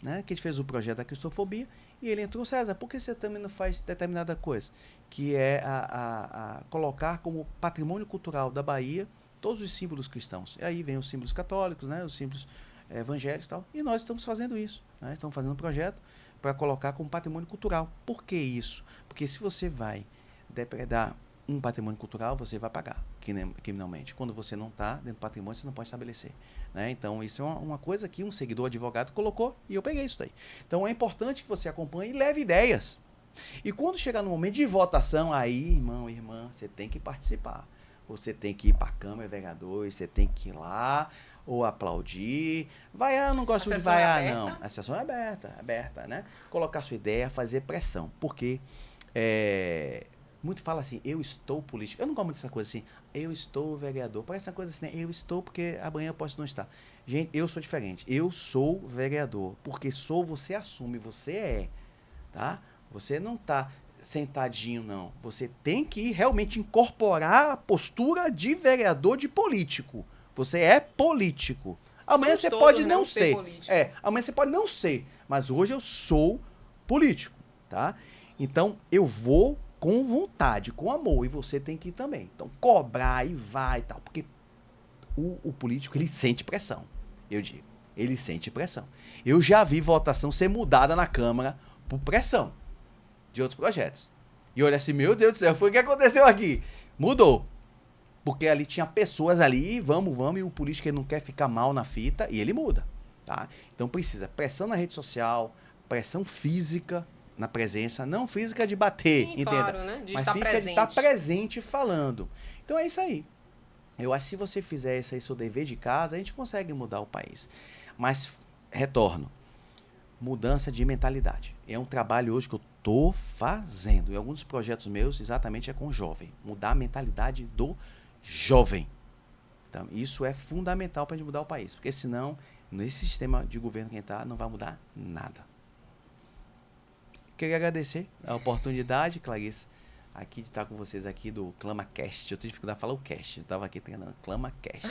né? Que a gente fez o projeto da cristofobia E ele entrou, César, por que você também não faz determinada coisa? Que é a colocar como patrimônio cultural da Bahia todos os símbolos cristãos. E aí vem os símbolos católicos, né, os símbolos evangélicos e tal. E nós estamos fazendo isso. Né? Estamos fazendo um projeto para colocar como patrimônio cultural. Por que isso? Porque se você vai depredar um patrimônio cultural, você vai pagar criminalmente. Quando você não está dentro do patrimônio, você não pode estabelecer. Né? Então, isso é uma coisa que um seguidor advogado colocou e eu peguei isso daí. Então, é importante que você acompanhe e leve ideias. E quando chegar no momento de votação, aí, irmão, irmã, você tem que participar. Você tem que ir para a Câmara, vereadores, você tem que ir lá ou aplaudir. Vaiar, eu não gosto de vaiar, não. A sessão é aberta, né? Colocar sua ideia, fazer pressão. Porque muito fala assim, eu estou político. Eu não gosto muito dessa coisa assim, eu estou vereador. Parece uma coisa assim, né? Eu estou porque amanhã eu posso não estar. Gente, eu sou diferente. Eu sou vereador. Porque você assume, você é. Tá? Você não está sentadinho, não. Você tem que realmente incorporar a postura de vereador, de político. Você é político. Amanhã você pode não ser. Amanhã você pode não ser. Mas hoje eu sou político, tá? Então, eu vou com vontade, com amor. E você tem que ir também. Então, cobrar e vai e tal. Porque o político, ele sente pressão. Eu digo. Ele sente pressão. Eu já vi votação ser mudada na Câmara por pressão de outros projetos. E olha assim, meu Deus do céu, foi o que aconteceu aqui. Mudou. Porque ali tinha pessoas ali, vamos, e o político ele não quer ficar mal na fita, e ele muda. Tá? Então precisa pressão na rede social, pressão física na presença, não física de bater, sim, entenda? Claro, né? Mas física de estar presente falando. Então é isso aí. Eu acho que se você fizer esse aí seu dever de casa, a gente consegue mudar o país. Mas, retorno. Mudança de mentalidade. É um trabalho hoje que eu estou fazendo. E alguns dos projetos meus, exatamente, é com o jovem. Mudar a mentalidade do jovem. Então, isso é fundamental para a gente mudar o país. Porque senão, nesse sistema de governo que está, não vai mudar nada. Queria agradecer a oportunidade, Clarice, aqui de estar com vocês aqui do ClamaCast. Eu tenho dificuldade de falar o cast. Eu estava aqui treinando ClamaCast.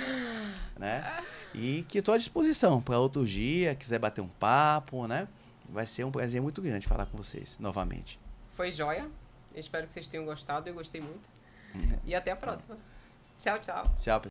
Né? E que estou à disposição para outro dia, quiser bater um papo, né? Vai ser um prazer muito grande falar com vocês novamente. Foi joia. Eu espero que vocês tenham gostado. Eu gostei muito. E até a próxima. Tchau, tchau. Tchau, pessoal.